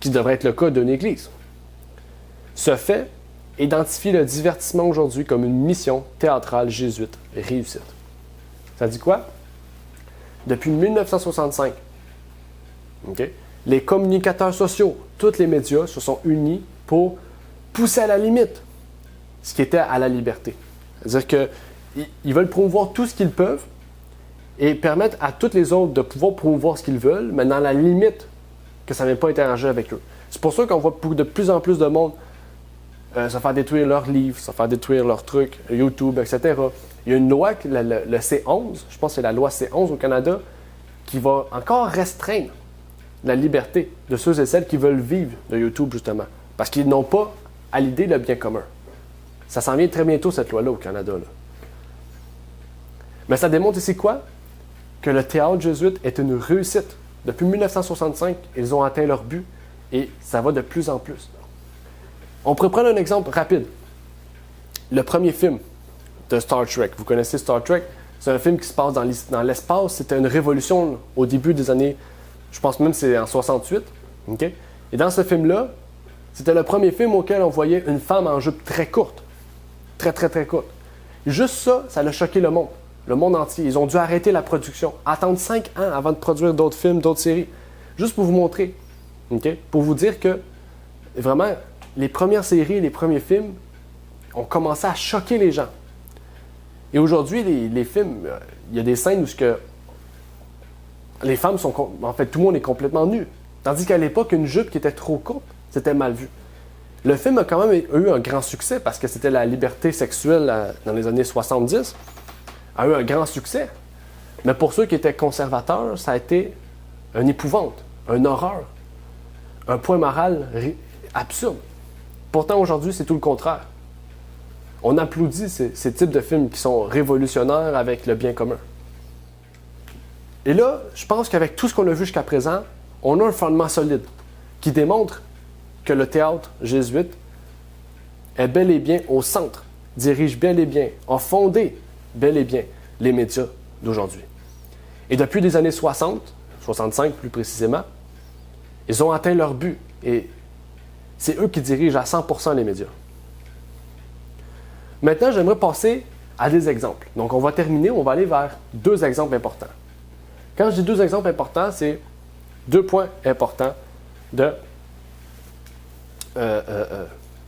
[SPEAKER 2] qui devrait être le cas d'une Église. Ce fait identifie le divertissement aujourd'hui comme une mission théâtrale jésuite réussite. Ça dit quoi? Depuis 1965, les communicateurs sociaux, tous les médias se sont unis pour pousser à la limite ce qui était à la liberté. C'est-à-dire qu'ils veulent promouvoir tout ce qu'ils peuvent et permettre à tous les autres de pouvoir promouvoir ce qu'ils veulent, mais dans la limite que ça ne vienne pas interagir avec eux. C'est pour ça qu'on voit de plus en plus de monde se faire détruire leurs livres, se faire détruire leurs trucs, YouTube, etc. Il y a une loi, le C11, je pense que c'est la loi C11 au Canada, qui va encore restreindre la liberté de ceux et celles qui veulent vivre de YouTube, justement. Parce qu'ils n'ont pas à l'idée le bien commun. Ça s'en vient très bientôt, cette loi-là, au Canada. Là. Mais ça démontre ici quoi? Que le théâtre jésuite est une réussite. Depuis 1965, ils ont atteint leur but et ça va de plus en plus. On pourrait prendre un exemple rapide. Le premier film de Star Trek. Vous connaissez Star Trek? C'est un film qui se passe dans l'espace. C'était une révolution au début des années, je pense même que c'est en 68. Okay? Et dans ce film-là, c'était le premier film auquel on voyait une femme en jupe très courte. Très, très, très courte. Juste ça, ça a choqué le monde entier. Ils ont dû arrêter la production, attendre 5 ans avant de produire d'autres films, d'autres séries. Juste pour vous montrer, pour vous dire que vraiment, les premières séries, les premiers films ont commencé à choquer les gens. Et aujourd'hui, les films, il y a des scènes où les femmes sont... En fait, tout le monde est complètement nu. Tandis qu'à l'époque, une jupe qui était trop courte, c'était mal vu. Le film a quand même eu un grand succès parce que c'était la liberté sexuelle dans les années 70. A eu un grand succès. Mais pour ceux qui étaient conservateurs, ça a été une épouvante, une horreur, un point moral absurde. Pourtant, aujourd'hui, c'est tout le contraire. On applaudit ces types de films qui sont révolutionnaires avec le bien commun. Et là, je pense qu'avec tout ce qu'on a vu jusqu'à présent, on a un fondement solide qui démontre que le théâtre jésuite est bel et bien au centre, dirige bel et bien, a fondé bel et bien les médias d'aujourd'hui. Et depuis les années 60, 65 plus précisément, ils ont atteint leur but et c'est eux qui dirigent à 100% les médias. Maintenant, j'aimerais passer à des exemples. Donc, on va terminer, on va aller vers 2 exemples importants. Quand je dis 2 exemples importants, c'est 2 points importants de,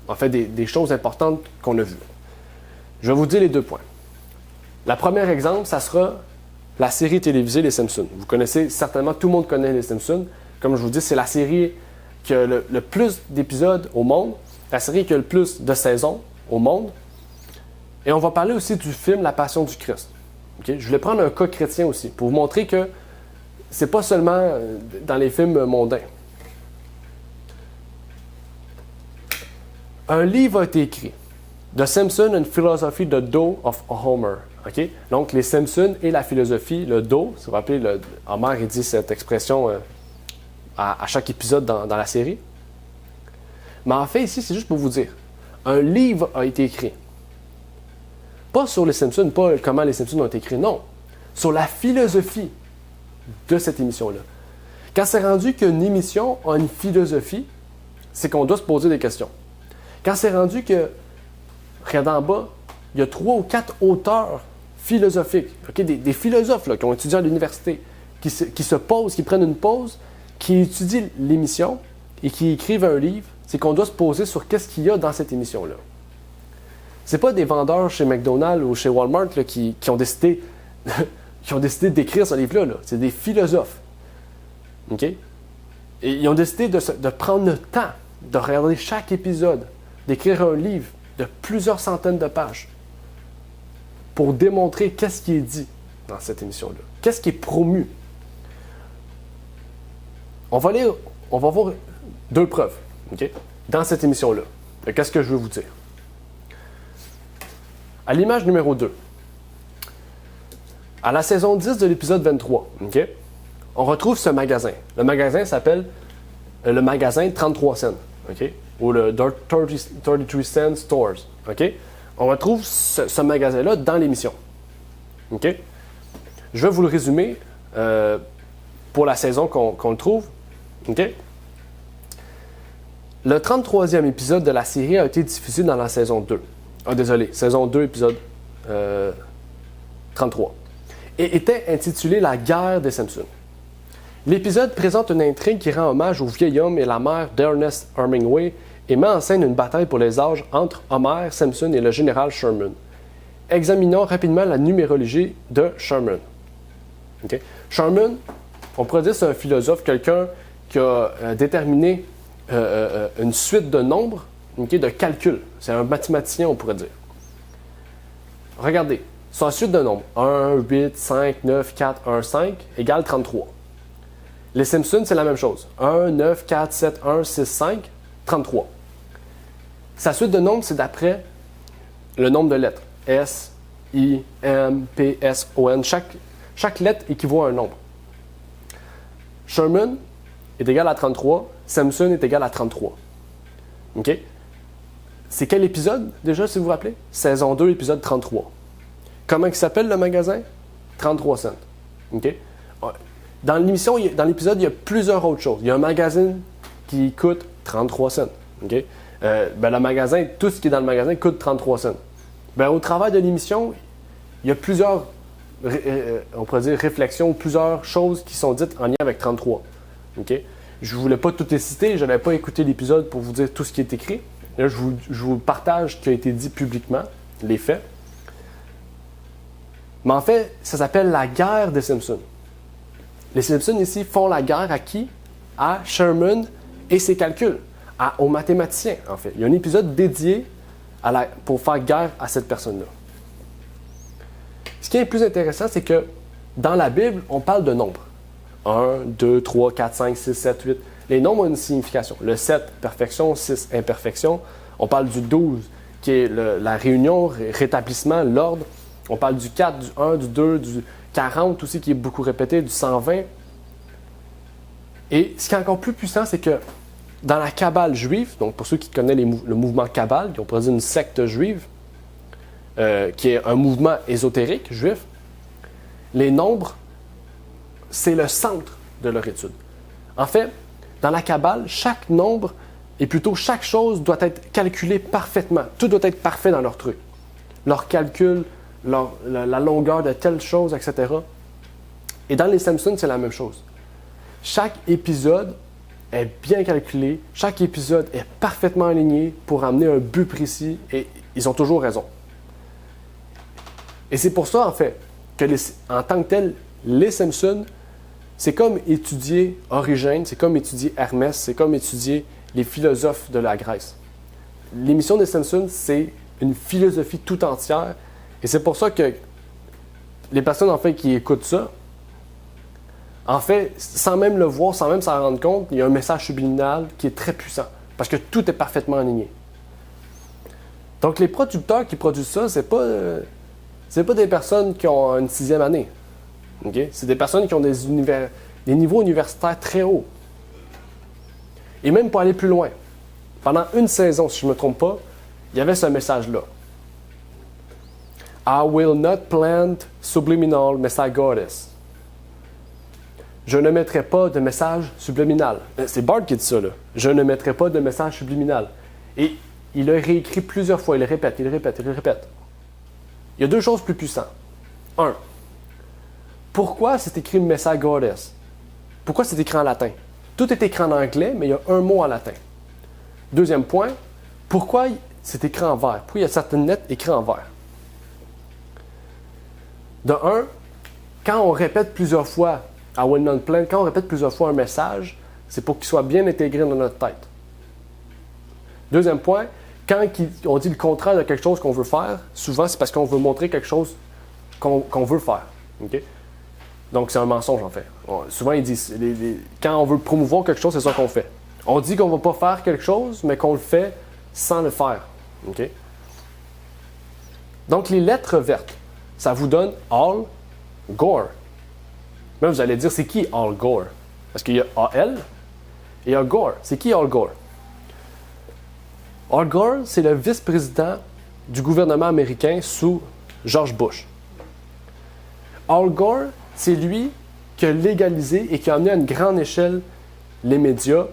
[SPEAKER 2] en fait, des choses importantes qu'on a vues. Je vais vous dire les 2 points. Le premier exemple, ça sera la série télévisée Les Simpsons. Vous connaissez certainement, tout le monde connaît Les Simpsons. Comme je vous dis, c'est la série qui a le plus d'épisodes au monde, la série qui a le plus de saisons au monde. Et on va parler aussi du film La Passion du Christ. Okay? Je voulais prendre un cas chrétien aussi, pour vous montrer que c'est pas seulement dans les films mondains. Un livre a été écrit, The Simpsons and Philosophy, the Do of Homer. Okay? Donc, les Simpsons et la philosophie, le Do, si vous vous rappelez, Homer il dit cette expression à chaque épisode dans la série. Mais en fait, ici, c'est juste pour vous dire, un livre a été écrit. Pas sur les Simpsons, pas comment les Simpsons ont été écrits, non. Sur la philosophie de cette émission-là. Quand c'est rendu qu'une émission a une philosophie, c'est qu'on doit se poser des questions. Quand c'est rendu que, regardez en bas, il y a 3 ou 4 auteurs philosophiques, okay, des philosophes là, qui ont étudié à l'université, qui se posent, qui prennent une pause, qui étudient l'émission et qui écrivent un livre, c'est qu'on doit se poser sur qu'est-ce qu'il y a dans cette émission-là. C'est pas des vendeurs chez McDonald's ou chez Walmart là, qui ont décidé d'écrire ce livre-là. Là. C'est des philosophes. OK? Et ils ont décidé de prendre le temps de regarder chaque épisode, d'écrire un livre de plusieurs centaines de pages pour démontrer qu'est-ce qui est dit dans cette émission-là. Qu'est-ce qui est promu. On va voir 2 preuves, okay, dans cette émission-là. Qu'est-ce que je veux vous dire? À l'image numéro 2, à la saison 10 de l'épisode 23, okay, on retrouve ce magasin. Le magasin s'appelle le magasin 33 cents, okay, ou le 33 cents Stores. Okay. On retrouve ce magasin-là dans l'émission. Okay. Je vais vous le résumer pour la saison qu'on le trouve. Okay. Le 33e épisode de la série a été diffusé dans la saison 2. Ah, désolé, saison 2, épisode 33. Et était intitulé La guerre des Simpsons. L'épisode présente une intrigue qui rend hommage au vieil homme et la mère d'Ernest Hemingway et met en scène une bataille pour les âges entre Homer, Simpson et le général Sherman. Examinons rapidement la numérologie de Sherman. Okay. Sherman, on pourrait dire c'est un philosophe, quelqu'un qui a déterminé une suite de nombres, okay, de calcul. C'est un mathématicien, on pourrait dire. Regardez, sa suite de nombres, 1, 8, 5, 9, 4, 1, 5, égale 33. Les Simpsons, c'est la même chose. 1, 9, 4, 7, 1, 6, 5, 33. Sa suite de nombres, c'est d'après le nombre de lettres. S, I, M, P, S, O, N. Chaque lettre équivaut à un nombre. Sherman est égal à 33. Simpson est égal à 33. OK? C'est quel épisode, déjà, si vous vous rappelez? Saison 2, épisode 33. Comment il s'appelle, le magasin? 33 cents. OK? Dans l'émission, dans l'épisode, il y a plusieurs autres choses. Il y a un magazine qui coûte 33 cents. OK? Le magasin, tout ce qui est dans le magasin coûte 33 cents. Au travail de l'émission, il y a plusieurs, on pourrait dire, réflexions, plusieurs choses qui sont dites en lien avec 33. OK? Je ne voulais pas tout les citer, je n'avais pas écouté l'épisode pour vous dire tout ce qui est écrit. Là, je vous partage ce qui a été dit publiquement, les faits. Mais en fait, ça s'appelle la guerre des Simpsons. Les Simpsons ici font la guerre à qui? À Sherman et ses calculs, aux mathématiciens en fait. Il y a un épisode dédié pour faire guerre à cette personne-là. Ce qui est le plus intéressant, c'est que dans la Bible, on parle de nombres. 1, 2, 3, 4, 5, 6, 7, 8. Les nombres ont une signification. Le 7, perfection, 6, imperfection. On parle du 12, qui est la réunion, rétablissement, l'ordre. On parle du 4, du 1, du 2, du 40 aussi qui est beaucoup répété, du 120. Et ce qui est encore plus puissant, c'est que dans la Kabbale juive, donc pour ceux qui connaissent le mouvement Kabbale, qui ont produit une secte juive, qui est un mouvement ésotérique juif, les nombres, c'est le centre de leur étude. En fait, dans la Kabbale, chaque nombre, et plutôt chaque chose doit être calculée parfaitement. Tout doit être parfait dans leur truc. Leur calcul, la longueur de telle chose, etc. Et dans les Simpsons, c'est la même chose. Chaque épisode est bien calculé, chaque épisode est parfaitement aligné pour amener un but précis, et ils ont toujours raison. Et c'est pour ça, en fait, que en tant que tel, les Simpsons, c'est comme étudier Origène, c'est comme étudier Hermès, c'est comme étudier les philosophes de la Grèce. L'émission des Simpsons, c'est une philosophie tout entière, et c'est pour ça que les personnes, en fait, qui écoutent ça, en fait, sans même le voir, sans même s'en rendre compte, il y a un message subliminal qui est très puissant, parce que tout est parfaitement aligné. Donc, les producteurs qui produisent ça, c'est pas des personnes qui ont une 6e année. Okay? C'est des personnes qui ont des niveaux universitaires très hauts. Et même pour aller plus loin, pendant une saison, si je ne me trompe pas, il y avait ce message-là. I will not plant subliminal messagodes. Je ne mettrai pas de message subliminal. C'est Bart qui dit ça, là. Je ne mettrai pas de message subliminal. Et il a réécrit plusieurs fois, il le répète, il le répète, il le répète. Il y a deux choses plus puissantes. Un, pourquoi c'est écrit messagodes? Pourquoi c'est écrit en latin? Tout est écrit en anglais, mais il y a un mot en latin. Deuxième point, pourquoi c'est écrit en vert? Pourquoi il y a certaines lettres écrites en vert? De un, quand on répète plusieurs fois à Will Not Plant, quand on répète plusieurs fois un message, c'est pour qu'il soit bien intégré dans notre tête. Deuxième point, quand on dit le contraire de quelque chose qu'on veut faire, souvent c'est parce qu'on veut montrer quelque chose qu'on veut faire. Okay? Donc c'est un mensonge en fait. Souvent ils disent, quand on veut promouvoir quelque chose, c'est ça qu'on fait. On dit qu'on ne va pas faire quelque chose, mais qu'on le fait sans le faire. Okay? Donc les lettres vertes, ça vous donne Al Gore. Mais vous allez dire, c'est qui Al Gore? Parce qu'il y a AL et il y a Gore. C'est qui Al Gore? Al Gore, c'est le vice-président du gouvernement américain sous George Bush. Al Gore, c'est lui qui a légalisé et qui a amené à une grande échelle les médias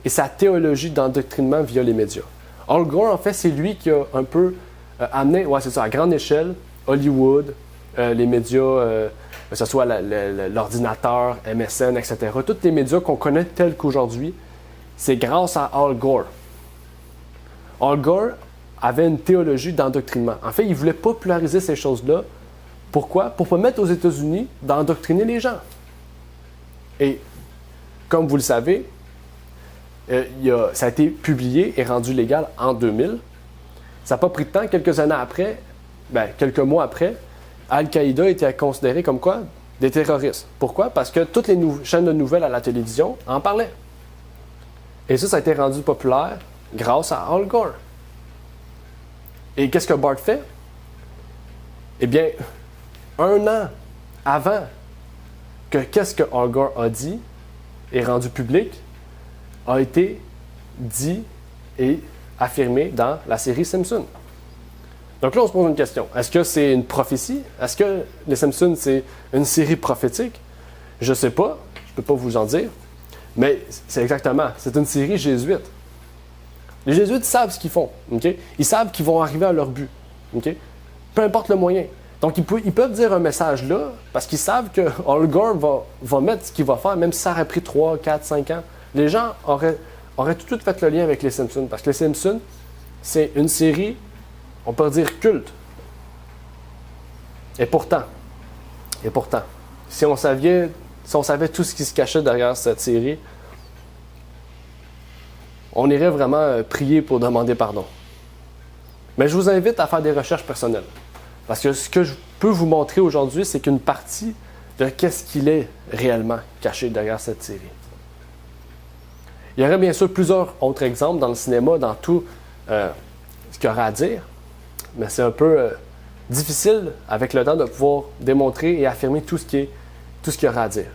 [SPEAKER 2] et sa théologie d'endoctrinement via les médias. Al Gore, en fait, c'est lui qui a un peu amené, c'est ça, à grande échelle, Hollywood, les médias, que ce soit l'ordinateur, MSN, etc. Tous les médias qu'on connaît tels qu'aujourd'hui, c'est grâce à Al Gore. Al Gore avait une théologie d'endoctrinement. En fait, il voulait populariser ces choses-là. Pourquoi? Pour permettre aux États-Unis d'endoctriner les gens. Et comme vous le savez, ça a été publié et rendu légal en 2000. Ça n'a pas pris de temps, quelques années après, quelques mois après, Al-Qaïda était considéré comme quoi? Des terroristes. Pourquoi? Parce que toutes les chaînes de nouvelles à la télévision en parlaient. Et ça a été rendu populaire grâce à Al Gore. Et qu'est-ce que Bart fait? Eh bien, 1 an avant que qu'est-ce que Al Gore a dit et rendu public, a été dit et affirmé dans la série Simpson. Donc là, on se pose une question. Est-ce que c'est une prophétie? Est-ce que les Simpsons, c'est une série prophétique? Je ne sais pas. Je ne peux pas vous en dire. Mais c'est exactement. C'est une série jésuite. Les jésuites savent ce qu'ils font. Okay? Ils savent qu'ils vont arriver à leur but. Okay? Peu importe le moyen. Donc, ils peuvent dire un message là parce qu'ils savent que Al Gore va mettre ce qu'il va faire, même si ça aurait pris 3, 4, 5 ans. Les gens auraient tout de suite fait le lien avec les Simpsons. Parce que les Simpsons, c'est une série, on peut dire culte. Et pourtant, si on savait tout ce qui se cachait derrière cette série, on irait vraiment prier pour demander pardon. Mais je vous invite à faire des recherches personnelles. Parce que ce que je peux vous montrer aujourd'hui, c'est qu'une partie de qu'est-ce qu'il est réellement caché derrière cette série. Il y aurait bien sûr plusieurs autres exemples dans le cinéma, dans tout ce qu'il y aura à dire, mais c'est un peu difficile avec le temps de pouvoir démontrer et affirmer tout ce qu'il y aura à dire.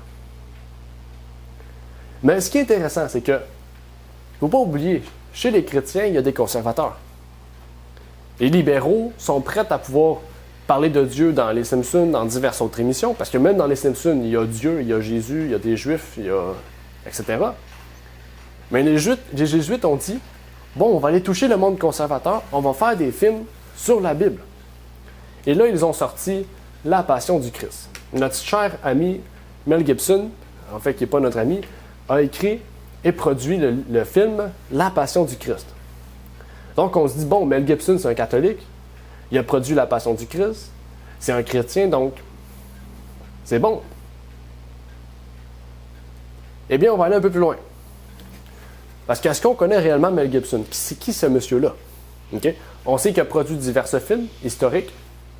[SPEAKER 2] Mais ce qui est intéressant, c'est que, il ne faut pas oublier, chez les chrétiens, il y a des conservateurs. Les libéraux sont prêts à pouvoir parler de Dieu dans les Simpsons, dans diverses autres émissions, parce que même dans les Simpsons, il y a Dieu, il y a Jésus, il y a des Juifs, etc. Mais les Jésuites ont dit, bon, on va aller toucher le monde conservateur, on va faire des films sur la Bible. Et là, ils ont sorti La Passion du Christ. Notre cher ami Mel Gibson, en fait, qui n'est pas notre ami, a écrit et produit le film La Passion du Christ. Donc, on se dit, bon, Mel Gibson, c'est un catholique, il a produit La Passion du Christ, c'est un chrétien, donc c'est bon. Eh bien, on va aller un peu plus loin. Parce qu'est-ce qu'on connaît réellement Mel Gibson? C'est qui ce monsieur-là? Okay? On sait qu'il a produit divers films historiques,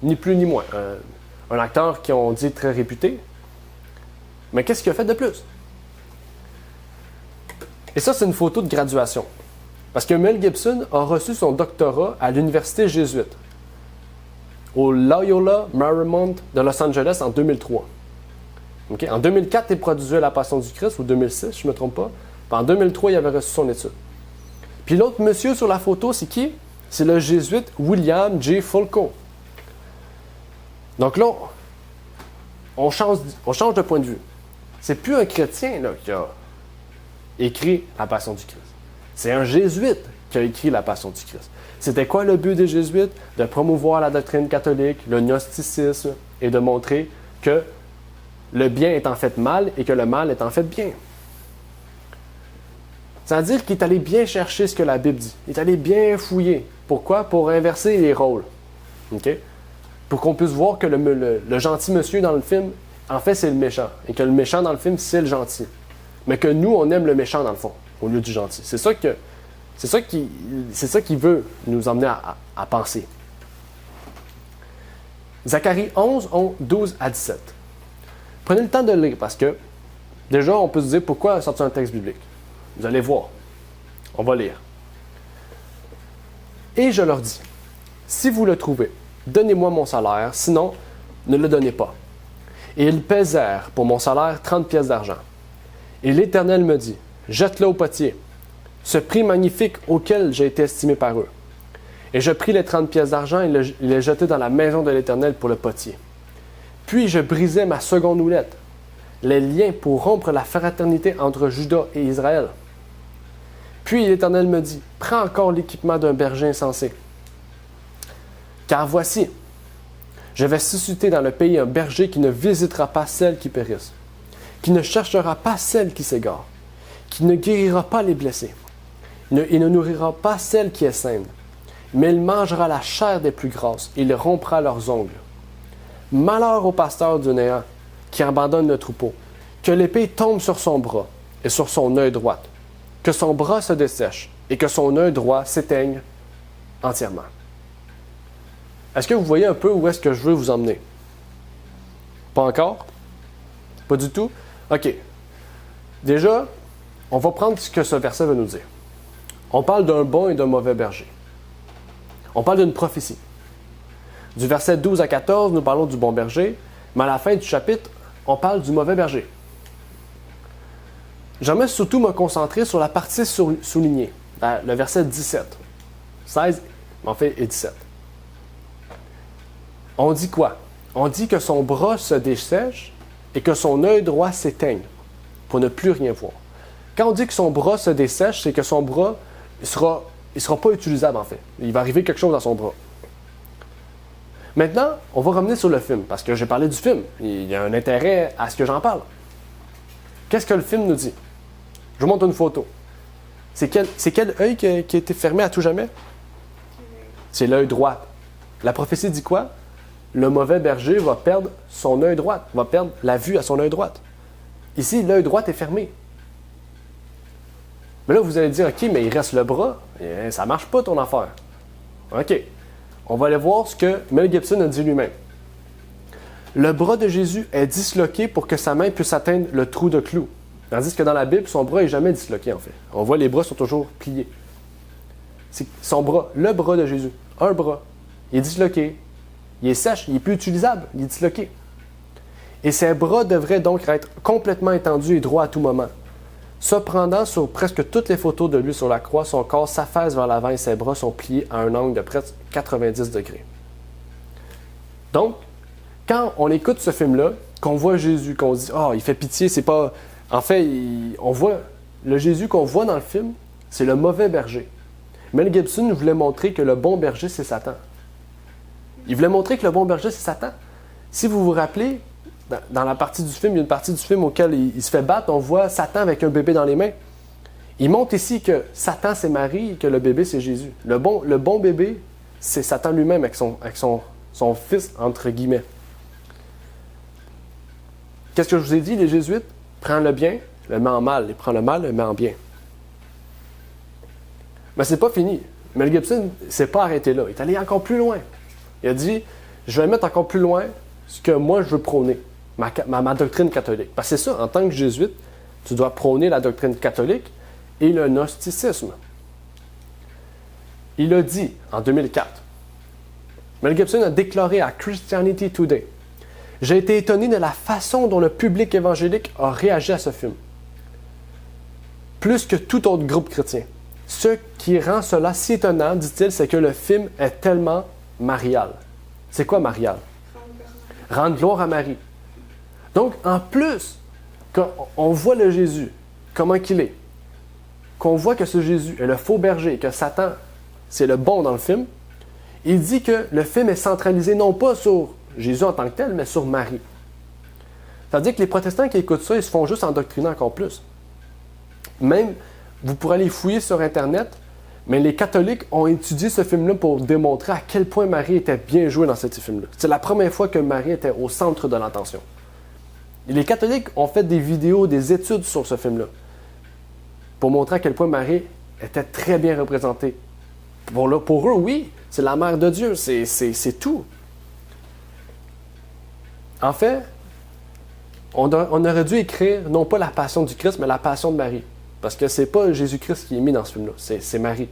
[SPEAKER 2] ni plus ni moins. Un acteur qui on dit très réputé. Mais qu'est-ce qu'il a fait de plus? Et ça, c'est une photo de graduation. Parce que Mel Gibson a reçu son doctorat à l'université jésuite, au Loyola Marymount de Los Angeles en 2003. Okay? En 2004, il produisait La Passion du Christ, ou 2006, je ne me trompe pas. Puis en 2003, il avait reçu son étude. Puis l'autre monsieur sur la photo, c'est qui? C'est le jésuite William J. Fulco. Donc là, on change de point de vue. C'est plus un chrétien là, qui a écrit La Passion du Christ. C'est un jésuite qui a écrit La Passion du Christ. C'était quoi le but des jésuites? De promouvoir la doctrine catholique, le gnosticisme, et de montrer que le bien est en fait mal et que le mal est en fait bien. C'est-à-dire qu'il est allé bien chercher ce que la Bible dit. Il est allé bien fouiller. Pourquoi? Pour inverser les rôles. Okay? Pour qu'on puisse voir que le gentil monsieur dans le film, en fait, c'est le méchant. Et que le méchant dans le film, c'est le gentil. Mais que nous, on aime le méchant dans le fond, au lieu du gentil. C'est ça qu'il veut nous emmener à penser. Zacharie 11, 12 à 17. Prenez le temps de le lire parce que, déjà, on peut se dire pourquoi sortir un texte biblique. Vous allez voir. On va lire. Et je leur dis, si vous le trouvez, donnez-moi mon salaire, sinon, ne le donnez pas. Et ils pesèrent pour mon salaire 30 pièces d'argent. Et l'Éternel me dit, jette-le au potier, ce prix magnifique auquel j'ai été estimé par eux. Et je pris les 30 pièces d'argent et les jetai dans la maison de l'Éternel pour le potier. Puis je brisai ma seconde houlette, les liens pour rompre la fraternité entre Juda et Israël. Puis l'Éternel me dit, prends encore l'équipement d'un berger insensé. Car voici, je vais susciter dans le pays un berger qui ne visitera pas celles qui périssent, qui ne cherchera pas celles qui s'égarent, qui ne guérira pas les blessés, et ne nourrira pas celles qui est saine, mais il mangera la chair des plus grasses, et il rompra leurs ongles. Malheur au pasteur du néant, qui abandonne le troupeau, que l'épée tombe sur son bras et sur son œil droit, que son bras se dessèche et que son œil droit s'éteigne entièrement. Est-ce que vous voyez un peu où est-ce que je veux vous emmener? Pas encore? Pas du tout? OK. Déjà, on va prendre ce que ce verset veut nous dire. On parle d'un bon et d'un mauvais berger. On parle d'une prophétie. Du verset 12 à 14, nous parlons du bon berger, mais à la fin du chapitre, on parle du mauvais berger. J'aimerais surtout me concentrer sur la partie soulignée, le verset 17, 16, en fait, et 17. On dit quoi? On dit que son bras se dessèche et que son œil droit s'éteigne pour ne plus rien voir. Quand on dit que son bras se dessèche, c'est que son bras il sera pas utilisable en fait. Il va arriver quelque chose dans son bras. Maintenant, on va revenir sur le film, parce que j'ai parlé du film. Il y a un intérêt à ce que j'en parle. Qu'est-ce que le film nous dit? Je vous montre une photo. C'est quel œil qui a été fermé à tout jamais? C'est l'œil droit. La prophétie dit quoi? Le mauvais berger va perdre son œil droit, va perdre la vue à son œil droit. Ici, l'œil droit est fermé. Mais là, vous allez dire, OK, mais il reste le bras. Et ça ne marche pas ton affaire. OK. On va aller voir ce que Mel Gibson a dit lui-même. Le bras de Jésus est disloqué pour que sa main puisse atteindre le trou de clou. Tandis que dans la Bible, son bras n'est jamais disloqué, en fait. On voit les bras sont toujours pliés. C'est son bras, le bras de Jésus, un bras, il est disloqué Il est sèche, il n'est plus utilisable, il est disloqué. Et ses bras devraient donc être complètement étendus et droits à tout moment. Cependant, sur presque toutes les photos de lui sur la croix, son corps s'affaisse vers l'avant et ses bras sont pliés à un angle de presque 90 degrés. Donc, quand on écoute ce film-là, qu'on voit Jésus, qu'on se dit « Ah, il fait pitié, c'est pas... » En fait, on voit le Jésus qu'on voit dans le film, c'est le mauvais berger. Mel Gibson voulait montrer que le bon berger, c'est Satan. Il voulait montrer que le bon berger, c'est Satan. Si vous vous rappelez, dans la partie du film, il y a une partie du film auquel il se fait battre, on voit Satan avec un bébé dans les mains. Il montre ici que Satan, c'est Marie et que le bébé, c'est Jésus. Le bon bébé, c'est Satan lui-même avec son fils, entre guillemets. Qu'est-ce que je vous ai dit? Les Jésuites prennent le bien, le met en mal. Ils prennent le mal, le met en bien. Mais c'est pas fini. Mel Gibson ne s'est pas arrêté là. Il est allé encore plus loin. Il a dit, je vais mettre encore plus loin ce que moi je veux prôner, ma doctrine catholique. Parce que c'est ça, en tant que jésuite, tu dois prôner la doctrine catholique et le gnosticisme. Il a dit en 2004, Mel Gibson a déclaré à Christianity Today, « J'ai été étonné de la façon dont le public évangélique a réagi à ce film. Plus que tout autre groupe chrétien. Ce qui rend cela si étonnant, dit-il, c'est que le film est tellement marial. » C'est quoi marial? Rendre gloire à Marie. Donc, en plus, qu'on voit le Jésus, comment qu'il est, qu'on voit que ce Jésus est le faux berger, que Satan, c'est le bon dans le film, il dit que le film est centralisé non pas sur Jésus en tant que tel, mais sur Marie. C'est-à-dire que les protestants qui écoutent ça, ils se font juste endoctriner encore plus. Même, vous pourrez aller fouiller sur Internet, mais les catholiques ont étudié ce film-là pour démontrer à quel point Marie était bien jouée dans ce film-là. C'est la première fois que Marie était au centre de l'attention. Et les catholiques ont fait des vidéos, des études sur ce film-là, pour montrer à quel point Marie était très bien représentée. Pour eux, oui, c'est la mère de Dieu, c'est tout. En fait, on aurait dû écrire non pas la passion du Christ, mais la passion de Marie. Parce que c'est pas Jésus-Christ qui est mis dans ce film-là, c'est Marie.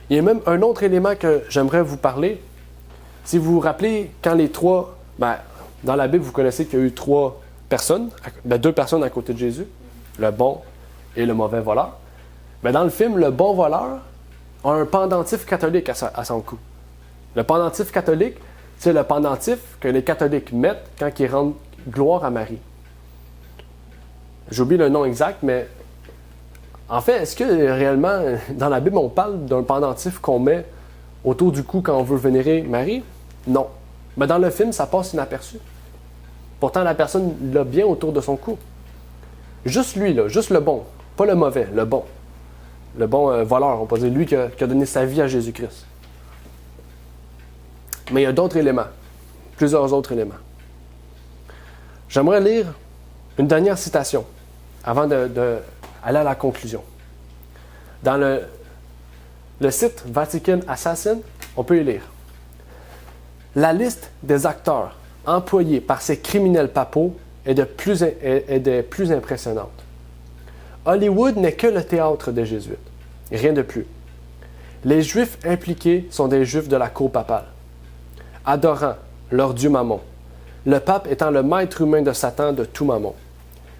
[SPEAKER 2] Il y a même un autre élément que j'aimerais vous parler. Si vous vous rappelez, quand les trois... dans la Bible, vous connaissez qu'il y a eu trois personnes, deux personnes à côté de Jésus, le bon et le mauvais voleur. Mais dans le film, le bon voleur a un pendentif catholique à son cou. Le pendentif catholique, c'est le pendentif que les catholiques mettent quand ils rendent gloire à Marie. J'oublie le nom exact, mais en fait, est-ce que réellement, dans la Bible, on parle d'un pendentif qu'on met autour du cou quand on veut vénérer Marie? Non. Mais dans le film, ça passe inaperçu. Pourtant, la personne l'a bien autour de son cou. Juste lui, là, juste le bon, pas le mauvais, le bon. Le bon voleur, on peut dire, lui qui a donné sa vie à Jésus-Christ. Mais il y a d'autres éléments, plusieurs autres éléments. J'aimerais lire une dernière citation avant d'aller à la conclusion. Dans le site Vatican Assassin, on peut y lire. La liste des acteurs employés par ces criminels papaux est de plus impressionnante. Hollywood n'est que le théâtre des Jésuites, rien de plus. Les Juifs impliqués sont des Juifs de la cour papale, adorant leur dieu Mammon, le pape étant le maître humain de Satan de tout Mammon.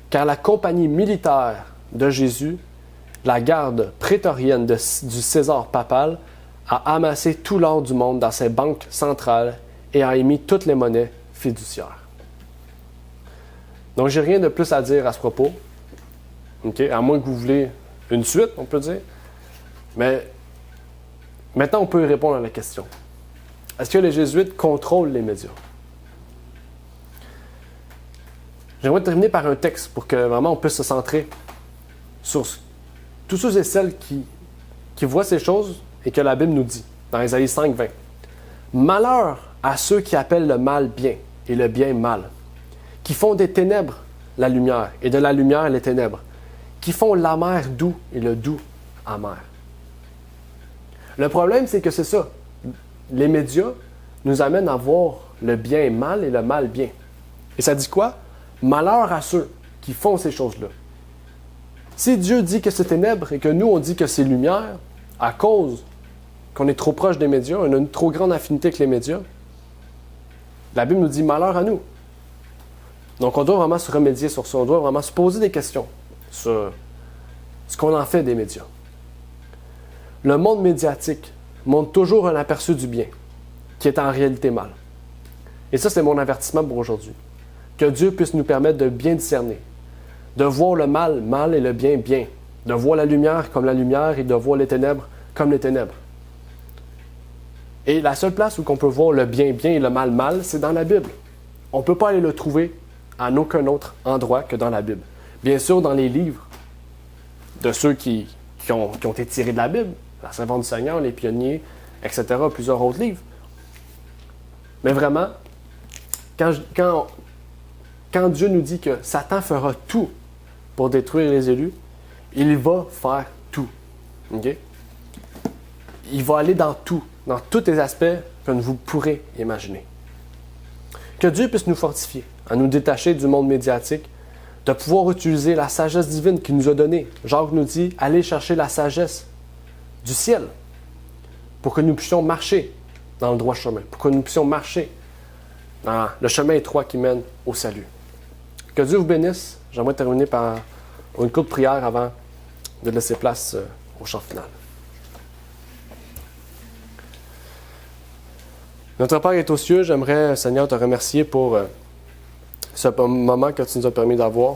[SPEAKER 2] Car la compagnie militaire de Jésus, la garde prétorienne du César papal, a amassé tout l'or du monde dans ses banques centrales et a émis toutes les monnaies fiduciaires. Donc, j'ai rien de plus à dire à ce propos. Okay? À moins que vous voulez une suite, on peut dire. Mais maintenant, on peut répondre à la question. Est-ce que les Jésuites contrôlent les médias? J'aimerais terminer par un texte pour que vraiment on puisse se centrer sur tous ceux et celles qui voient ces choses et que la Bible nous dit, dans Ésaïe 5, 20. « Malheur à ceux qui appellent le mal bien et le bien mal, qui font des ténèbres la lumière et de la lumière les ténèbres, qui font l'amer doux et le doux amer. » Le problème, c'est que c'est ça. Les médias nous amènent à voir le bien mal et le mal bien. Et ça dit quoi? Malheur à ceux qui font ces choses-là. Si Dieu dit que c'est ténèbres et que nous, on dit que c'est lumière, à cause qu'on est trop proche des médias, on a une trop grande affinité avec les médias, la Bible nous dit malheur à nous. Donc on doit vraiment se remédier sur ça, on doit vraiment se poser des questions sur ce qu'on en fait des médias. Le monde médiatique montre toujours un aperçu du bien, qui est en réalité mal. Et ça, c'est mon avertissement pour aujourd'hui. Que Dieu puisse nous permettre de bien discerner, de voir le mal, mal et le bien, bien, de voir la lumière comme la lumière et de voir les ténèbres comme les ténèbres. Et la seule place où on peut voir le bien, bien et le mal, mal, c'est dans la Bible. On ne peut pas aller le trouver à aucun autre endroit que dans la Bible. Bien sûr, dans les livres de ceux qui ont été tirés de la Bible, la Servante du Seigneur, les Pionniers, etc., plusieurs autres livres. Mais vraiment, quand Dieu nous dit que Satan fera tout pour détruire les élus, il va faire tout. Okay? Il va aller dans tout, dans tous les aspects que vous pourrez imaginer. Que Dieu puisse nous fortifier, à nous détacher du monde médiatique, de pouvoir utiliser la sagesse divine qu'il nous a donnée. Jacques nous dit, allez chercher la sagesse du ciel pour que nous puissions marcher dans le droit chemin, pour que nous puissions marcher dans le chemin étroit qui mène au salut. Que Dieu vous bénisse. J'aimerais terminer par une courte prière avant de laisser place au chant final. Notre Père est aux cieux, j'aimerais, Seigneur, te remercier pour ce moment que tu nous as permis d'avoir,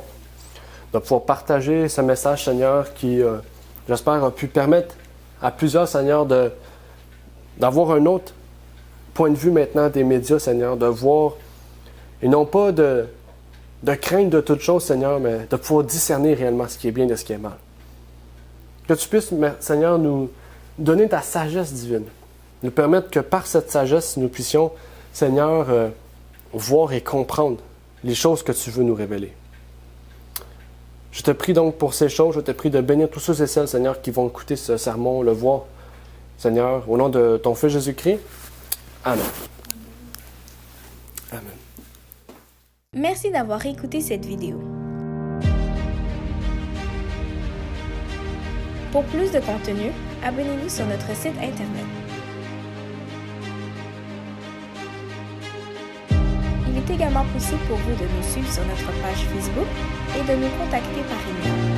[SPEAKER 2] de pouvoir partager ce message, Seigneur, qui, j'espère, a pu permettre à plusieurs, Seigneur, d'avoir un autre point de vue maintenant des médias, Seigneur, de voir, et non pas de craindre de toutes choses, Seigneur, mais de pouvoir discerner réellement ce qui est bien de ce qui est mal. Que tu puisses, Seigneur, nous donner ta sagesse divine, nous permettre que par cette sagesse, nous puissions, Seigneur, voir et comprendre les choses que tu veux nous révéler. Je te prie donc pour ces choses, je te prie de bénir tous ceux et celles, Seigneur, qui vont écouter ce sermon, le voir, Seigneur, au nom de ton Fils Jésus-Christ. Amen. Amen.
[SPEAKER 1] Merci d'avoir écouté cette vidéo. Pour plus de contenu, abonnez-vous sur notre site Internet. Il est également possible pour vous de nous suivre sur notre page Facebook et de nous contacter par email.